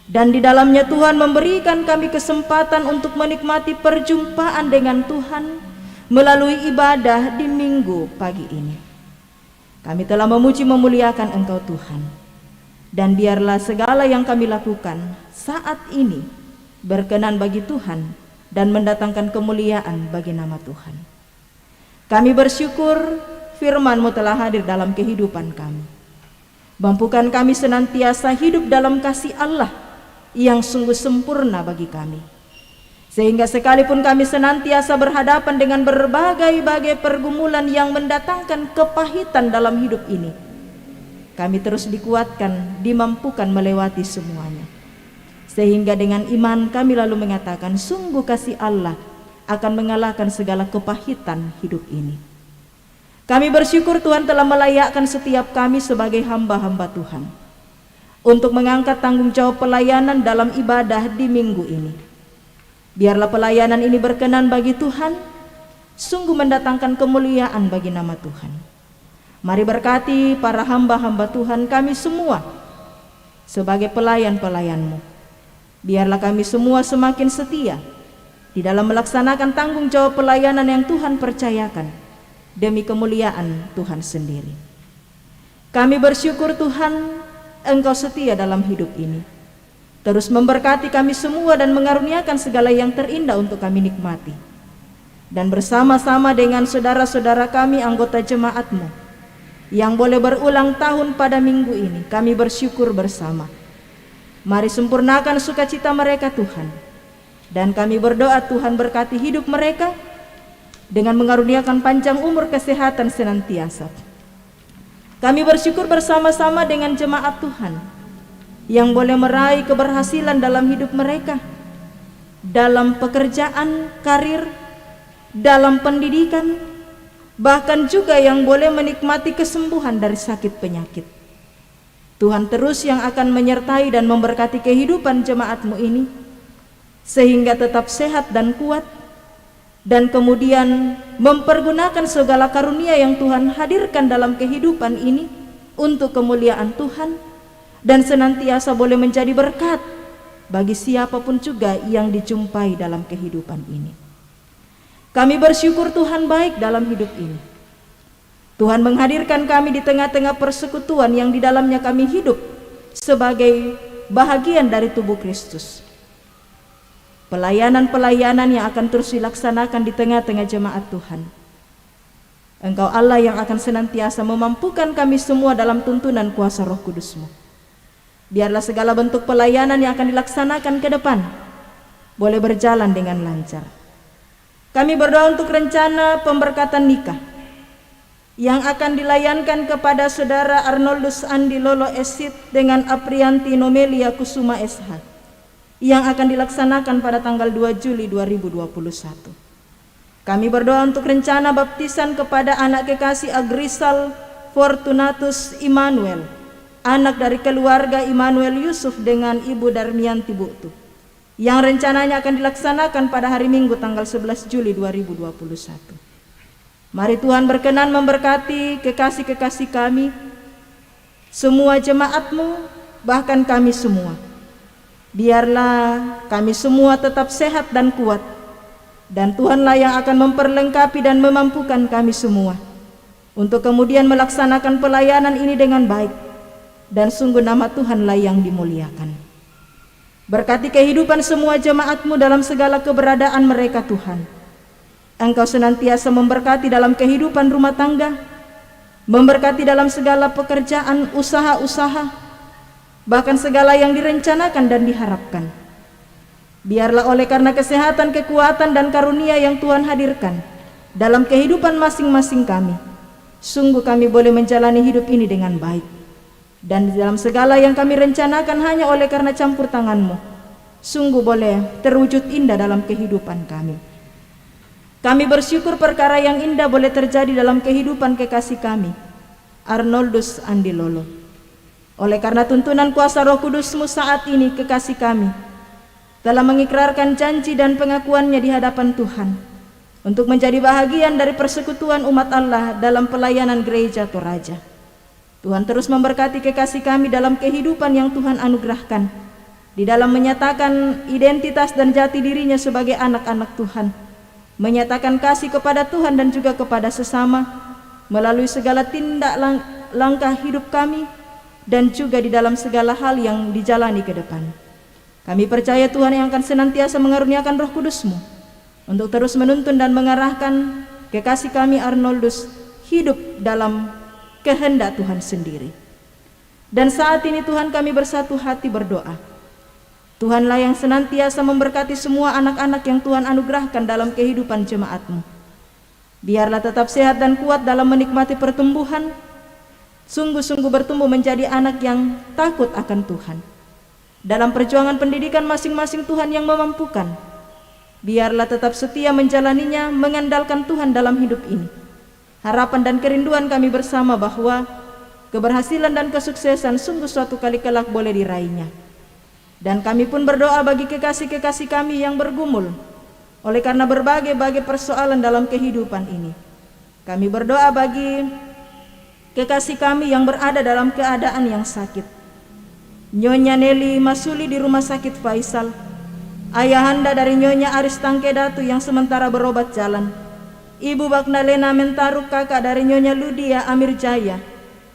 dan di dalamnya Tuhan memberikan kami kesempatan untuk menikmati perjumpaan dengan Tuhan melalui ibadah di minggu pagi ini. Kami telah memuji memuliakan Engkau Tuhan, dan biarlah segala yang kami lakukan saat ini berkenan bagi Tuhan dan mendatangkan kemuliaan bagi nama Tuhan. Kami bersyukur firman-Mu telah hadir dalam kehidupan kami. Mampukan kami senantiasa hidup dalam kasih Allah yang sungguh sempurna bagi kami, sehingga sekalipun kami senantiasa berhadapan dengan berbagai-bagai pergumulan yang mendatangkan kepahitan dalam hidup ini, kami terus dikuatkan, dimampukan melewati semuanya. Sehingga dengan iman kami lalu mengatakan, sungguh kasih Allah akan mengalahkan segala kepahitan hidup ini. Kami bersyukur Tuhan telah melayakkan setiap kami sebagai hamba-hamba Tuhan untuk mengangkat tanggung jawab pelayanan dalam ibadah di minggu ini. Biarlah pelayanan ini berkenan bagi Tuhan, sungguh mendatangkan kemuliaan bagi nama Tuhan. Mari berkati para hamba-hamba Tuhan kami semua sebagai pelayan-pelayan-Mu. Biarlah kami semua semakin setia di dalam melaksanakan tanggung jawab pelayanan yang Tuhan percayakan demi kemuliaan Tuhan sendiri. Kami bersyukur Tuhan, Engkau setia dalam hidup ini. Terus memberkati kami semua dan mengaruniakan segala yang terindah untuk kami nikmati. Dan bersama-sama dengan saudara-saudara kami anggota jemaat-Mu yang boleh berulang tahun pada minggu ini, kami bersyukur bersama. Mari sempurnakan sukacita mereka Tuhan, dan kami berdoa Tuhan berkati hidup mereka dengan mengaruniakan panjang umur kesehatan senantiasa. Kami bersyukur bersama-sama dengan jemaat Tuhan yang boleh meraih keberhasilan dalam hidup mereka, dalam pekerjaan, karir, dalam pendidikan, bahkan juga yang boleh menikmati kesembuhan dari sakit penyakit. Tuhan terus yang akan menyertai dan memberkati kehidupan jemaat-Mu ini sehingga tetap sehat dan kuat, dan kemudian mempergunakan segala karunia yang Tuhan hadirkan dalam kehidupan ini untuk kemuliaan Tuhan, dan senantiasa boleh menjadi berkat bagi siapapun juga yang dijumpai dalam kehidupan ini. Kami bersyukur Tuhan baik dalam hidup ini. Tuhan menghadirkan kami di tengah-tengah persekutuan yang di dalamnya kami hidup sebagai bahagian dari tubuh Kristus. Pelayanan-pelayanan yang akan terus dilaksanakan di tengah-tengah jemaat Tuhan. Engkau Allah yang akan senantiasa memampukan kami semua dalam tuntunan kuasa Roh Kudus-Mu. Biarlah segala bentuk pelayanan yang akan dilaksanakan ke depan boleh berjalan dengan lancar. Kami berdoa untuk rencana pemberkatan nikah yang akan dilayankan kepada Saudara Arnoldus Andi Lolo Esit dengan Aprianti Nomelia Kusuma SH yang akan dilaksanakan pada tanggal 2 Juli 2021. Kami berdoa untuk rencana baptisan kepada anak kekasih Agrisal Fortunatus Immanuel, anak dari keluarga Immanuel Yusuf dengan Ibu Darmianti Buktu, yang rencananya akan dilaksanakan pada hari Minggu tanggal 11 Juli 2021. Mari Tuhan berkenan memberkati kekasih-kekasih kami, semua jemaat-Mu, bahkan kami semua. Biarlah kami semua tetap sehat dan kuat, dan Tuhanlah yang akan memperlengkapi dan memampukan kami semua untuk kemudian melaksanakan pelayanan ini dengan baik, dan sungguh nama Tuhanlah yang dimuliakan. Berkati kehidupan semua jemaat-Mu dalam segala keberadaan mereka Tuhan. Engkau senantiasa memberkati dalam kehidupan rumah tangga, memberkati dalam segala pekerjaan, usaha-usaha, bahkan segala yang direncanakan dan diharapkan. Biarlah oleh karena kesehatan, kekuatan, dan karunia yang Tuhan hadirkan dalam kehidupan masing-masing kami, sungguh kami boleh menjalani hidup ini dengan baik. Dan dalam segala yang kami rencanakan hanya oleh karena campur tangan-Mu, sungguh boleh terwujud indah dalam kehidupan kami. Kami bersyukur perkara yang indah boleh terjadi dalam kehidupan kekasih kami, Arnoldus Andi Lolo. Oleh karena tuntunan kuasa Roh Kudus-Mu saat ini, kekasih kami telah mengikrarkan janji dan pengakuannya di hadapan Tuhan untuk menjadi bahagian dari persekutuan umat Allah dalam pelayanan gereja Toraja. Tuhan terus memberkati kekasih kami dalam kehidupan yang Tuhan anugerahkan, di dalam menyatakan identitas dan jati dirinya sebagai anak-anak Tuhan, menyatakan kasih kepada Tuhan dan juga kepada sesama melalui segala tindak langkah hidup kami, dan juga di dalam segala hal yang dijalani ke depan. Kami percaya Tuhan yang akan senantiasa mengaruniakan Roh Kudus-Mu untuk terus menuntun dan mengarahkan kekasih kami Arnoldus hidup dalam kehendak Tuhan sendiri. Dan saat ini Tuhan, kami bersatu hati berdoa, Tuhanlah yang senantiasa memberkati semua anak-anak yang Tuhan anugerahkan dalam kehidupan jemaat-Mu. Biarlah tetap sehat dan kuat dalam menikmati pertumbuhan, sungguh-sungguh bertumbuh menjadi anak yang takut akan Tuhan. Dalam perjuangan pendidikan masing-masing Tuhan yang memampukan, biarlah tetap setia menjalaninya, mengandalkan Tuhan dalam hidup ini. Harapan dan kerinduan kami bersama bahwa keberhasilan dan kesuksesan sungguh suatu kali kelak boleh diraihnya. Dan kami pun berdoa bagi kekasih-kekasih kami yang bergumul oleh karena berbagai-bagai persoalan dalam kehidupan ini. Kami berdoa bagi kekasih kami yang berada dalam keadaan yang sakit. Nyonya Nelly Masuli di Rumah Sakit Faisal, ayahanda dari Nyonya Aris Tangkedatu yang sementara berobat jalan, Ibu Baknalena Mentaruk, kakak dari Nyonya Ludia Amir Jaya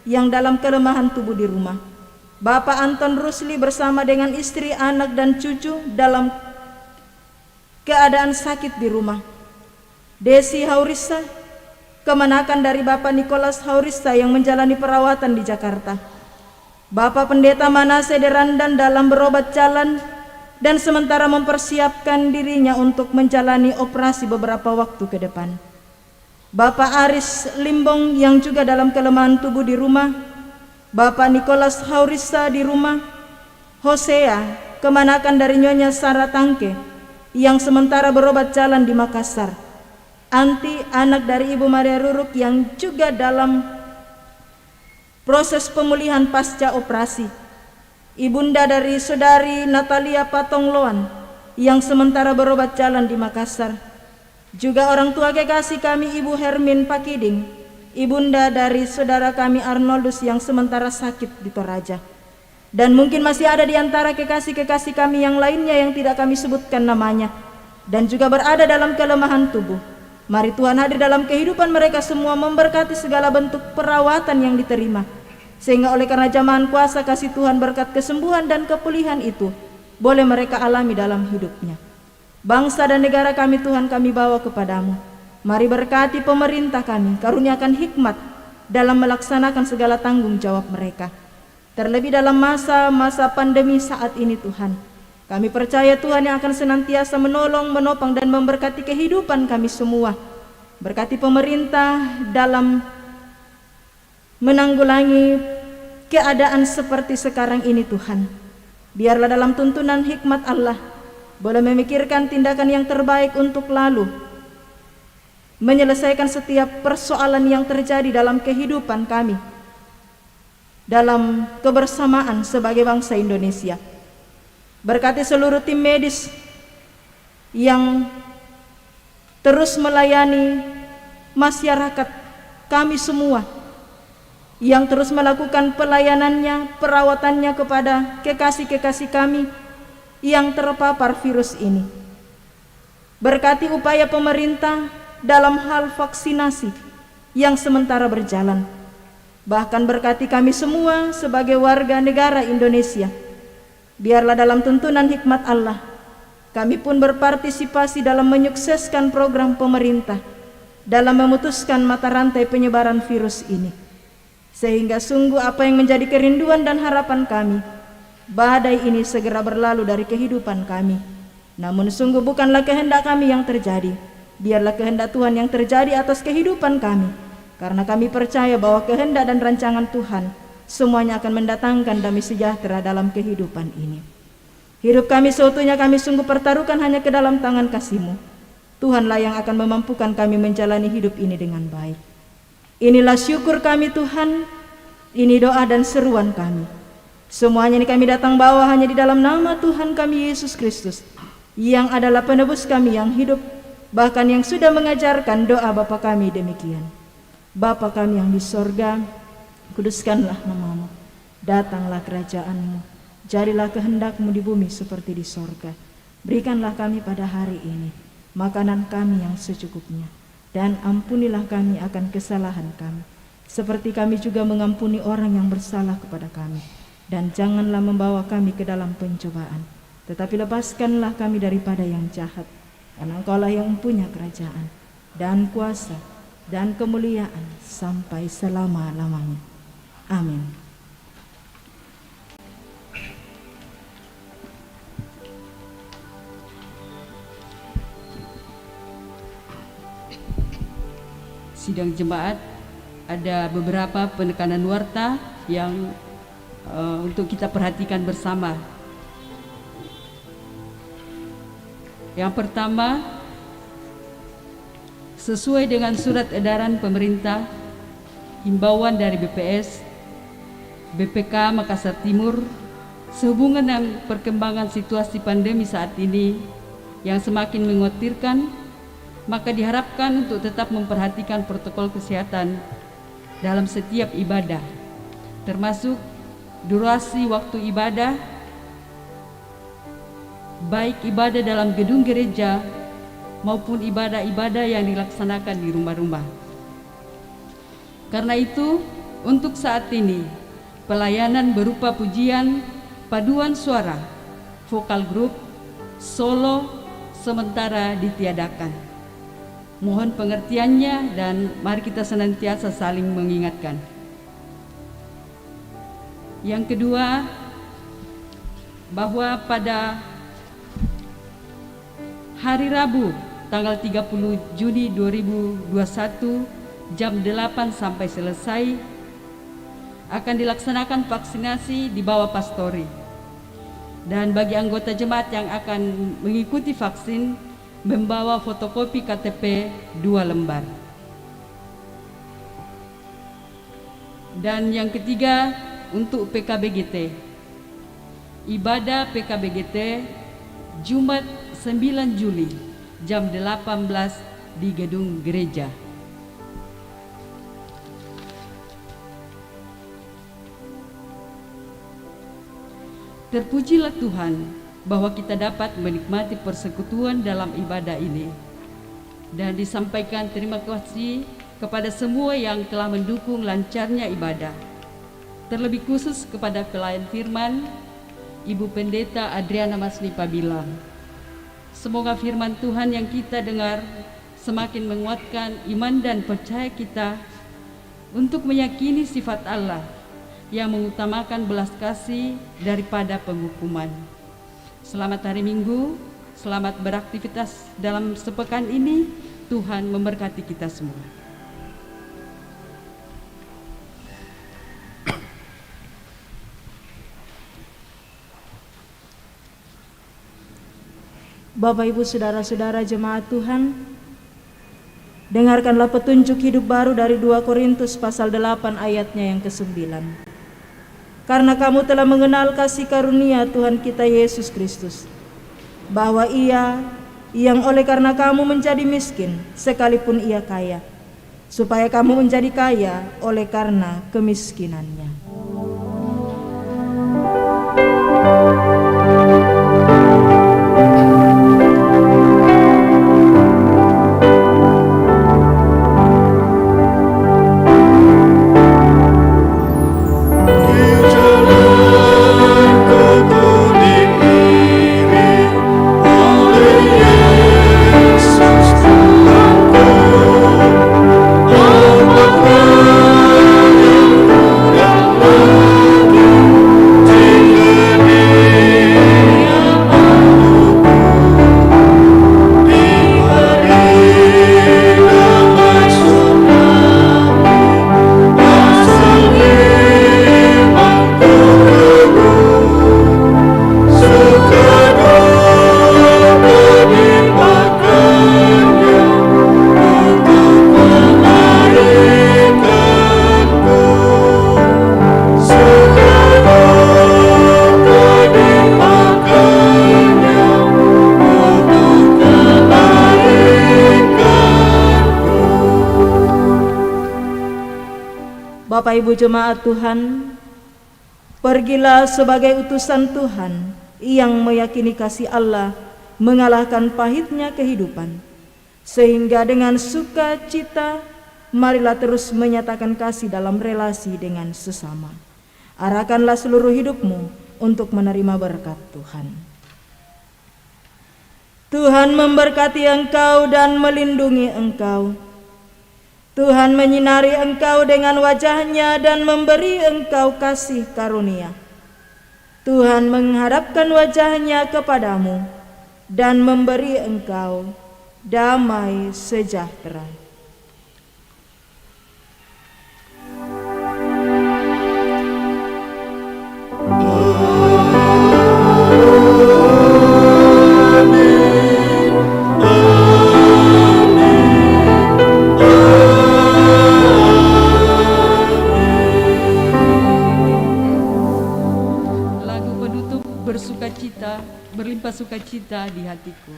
yang dalam kelemahan tubuh di rumah, Bapak Anton Rusli bersama dengan istri, anak, dan cucu dalam keadaan sakit di rumah, Desi Haurissa, kemenakan dari Bapak Nikolas Haurissa yang menjalani perawatan di Jakarta, Bapak Pendeta Manase Derandan dalam berobat jalan dan sementara mempersiapkan dirinya untuk menjalani operasi beberapa waktu ke depan, Bapak Aris Limbong yang juga dalam kelemahan tubuh di rumah, Bapak Nikolas Haurissa di rumah, Hosea, kemanakan dari Nyonya Sarah Tangke yang sementara berobat jalan di Makassar, Anti, anak dari Ibu Maria Ruruk yang juga dalam proses pemulihan pasca operasi, Ibunda dari Saudari Natalia Patongloan yang sementara berobat jalan di Makassar, juga orang tua kekasih kami Ibu Hermin Pakiding, ibunda dari saudara kami Arnoldus yang sementara sakit di Toraja. Dan mungkin masih ada di antara kekasih-kekasih kami yang lainnya yang tidak kami sebutkan namanya dan juga berada dalam kelemahan tubuh. Mari Tuhan hadir dalam kehidupan mereka semua, memberkati segala bentuk perawatan yang diterima, sehingga oleh karena jamahan kuasa kasih Tuhan, berkat kesembuhan dan kepulihan itu boleh mereka alami dalam hidupnya. Bangsa dan negara kami Tuhan kami bawa kepadamu. Mari berkati pemerintah kami, karuniakan hikmat dalam melaksanakan segala tanggung jawab mereka. Terlebih dalam masa-masa pandemi saat ini Tuhan, Kami percaya Tuhan yang akan senantiasa menolong, menopang, dan memberkati kehidupan kami semua. Berkati pemerintah dalam menanggulangi keadaan seperti sekarang ini Tuhan. Biarlah dalam tuntunan hikmat Allah boleh memikirkan tindakan yang terbaik untuk lalu menyelesaikan setiap persoalan yang terjadi dalam kehidupan kami, dalam kebersamaan sebagai bangsa Indonesia. Berkati seluruh tim medis yang terus melayani masyarakat kami semua, yang terus melakukan pelayanannya, perawatannya kepada kekasih-kekasih kami yang terpapar virus ini. Berkati upaya pemerintah dalam hal vaksinasi yang sementara berjalan. Bahkan berkati kami semua sebagai warga negara Indonesia. Biarlah dalam tuntunan hikmat Allah, kami pun berpartisipasi dalam menyukseskan program pemerintah dalam memutuskan mata rantai penyebaran virus ini. Sehingga sungguh apa yang menjadi kerinduan dan harapan kami, badai ini segera berlalu dari kehidupan kami. Namun sungguh bukanlah kehendak kami yang terjadi, biarlah kehendak Tuhan yang terjadi atas kehidupan kami. Karena kami percaya bahwa kehendak dan rancangan Tuhan semuanya akan mendatangkan damai sejahtera dalam kehidupan ini. Hidup kami seutuhnya kami sungguh pertaruhkan hanya ke dalam tangan kasih-Mu. Tuhanlah yang akan memampukan kami menjalani hidup ini dengan baik. Inilah syukur kami Tuhan, ini doa dan seruan kami. Semuanya ini kami datang bawa hanya di dalam nama Tuhan kami Yesus Kristus, yang adalah penebus kami yang hidup, bahkan yang sudah mengajarkan doa Bapa kami demikian. Bapa kami yang di sorga, kuduskanlah nama-Mu, datanglah kerajaan-Mu, jadilah kehendak-Mu di bumi seperti di sorga. Berikanlah kami pada hari ini makanan kami yang secukupnya, dan ampunilah kami akan kesalahan kami, seperti kami juga mengampuni orang yang bersalah kepada kami. Dan janganlah membawa kami ke dalam pencobaan, tetapi lepaskanlah kami daripada yang jahat. Karena Engkaulah yang mempunyai kerajaan dan kuasa dan kemuliaan sampai selama-lamanya. Amin. Sidang jemaat, ada beberapa penekanan warta yang untuk kita perhatikan bersama. Yang pertama, sesuai dengan surat edaran pemerintah, himbauan dari BPS, BPK Makassar Timur, sehubungan dengan perkembangan situasi pandemi saat ini yang semakin mengkhawatirkan, maka diharapkan untuk tetap memperhatikan protokol kesehatan dalam setiap ibadah, termasuk durasi waktu ibadah, baik ibadah dalam gedung gereja maupun ibadah-ibadah yang dilaksanakan di rumah-rumah. Karena itu, untuk saat ini, pelayanan berupa pujian, paduan suara, vokal grup, solo sementara ditiadakan. Mohon pengertiannya dan mari kita senantiasa saling mengingatkan. Yang kedua, bahwa pada hari Rabu tanggal 30 Juni 2021 jam 8 sampai selesai akan dilaksanakan vaksinasi di bawah pastori. Dan bagi anggota jemaat yang akan mengikuti vaksin, membawa fotokopi KTP 2 lembar. Dan yang ketiga, untuk PKBGT, ibadah PKBGT Jumat 9 Juli jam 18 di gedung gereja. Terpujilah Tuhan bahwa kita dapat menikmati persekutuan dalam ibadah ini, dan disampaikan terima kasih kepada semua yang telah mendukung lancarnya ibadah, terlebih khusus kepada pelayan firman Ibu Pendeta Adriana Masni Pabilang. Semoga firman Tuhan yang kita dengar semakin menguatkan iman dan percaya kita untuk meyakini sifat Allah yang mengutamakan belas kasih daripada penghukuman. Selamat hari Minggu, selamat beraktivitas dalam sepekan ini. Tuhan memberkati kita semua. Bapak, Ibu, Saudara-saudara jemaat Tuhan, dengarkanlah petunjuk hidup baru dari 2 Korintus pasal 8 ayatnya yang ke-9. Karena kamu telah mengenal kasih karunia Tuhan kita Yesus Kristus, bahwa Ia yang oleh karena kamu menjadi miskin sekalipun Ia kaya, supaya kamu menjadi kaya oleh karena kemiskinannya. Bapak Ibu jemaat Tuhan, pergilah sebagai utusan Tuhan yang meyakini kasih Allah mengalahkan pahitnya kehidupan, sehingga dengan sukacita marilah terus menyatakan kasih dalam relasi dengan sesama. Arahkanlah seluruh hidupmu untuk menerima berkat Tuhan. Tuhan memberkati engkau dan melindungi engkau. Tuhan menyinari engkau dengan wajah-Nya dan memberi engkau kasih karunia. Tuhan menghadapkan wajah-Nya kepadamu dan memberi engkau damai sejahtera. Bersukacita, berlimpah sukacita di hatiku.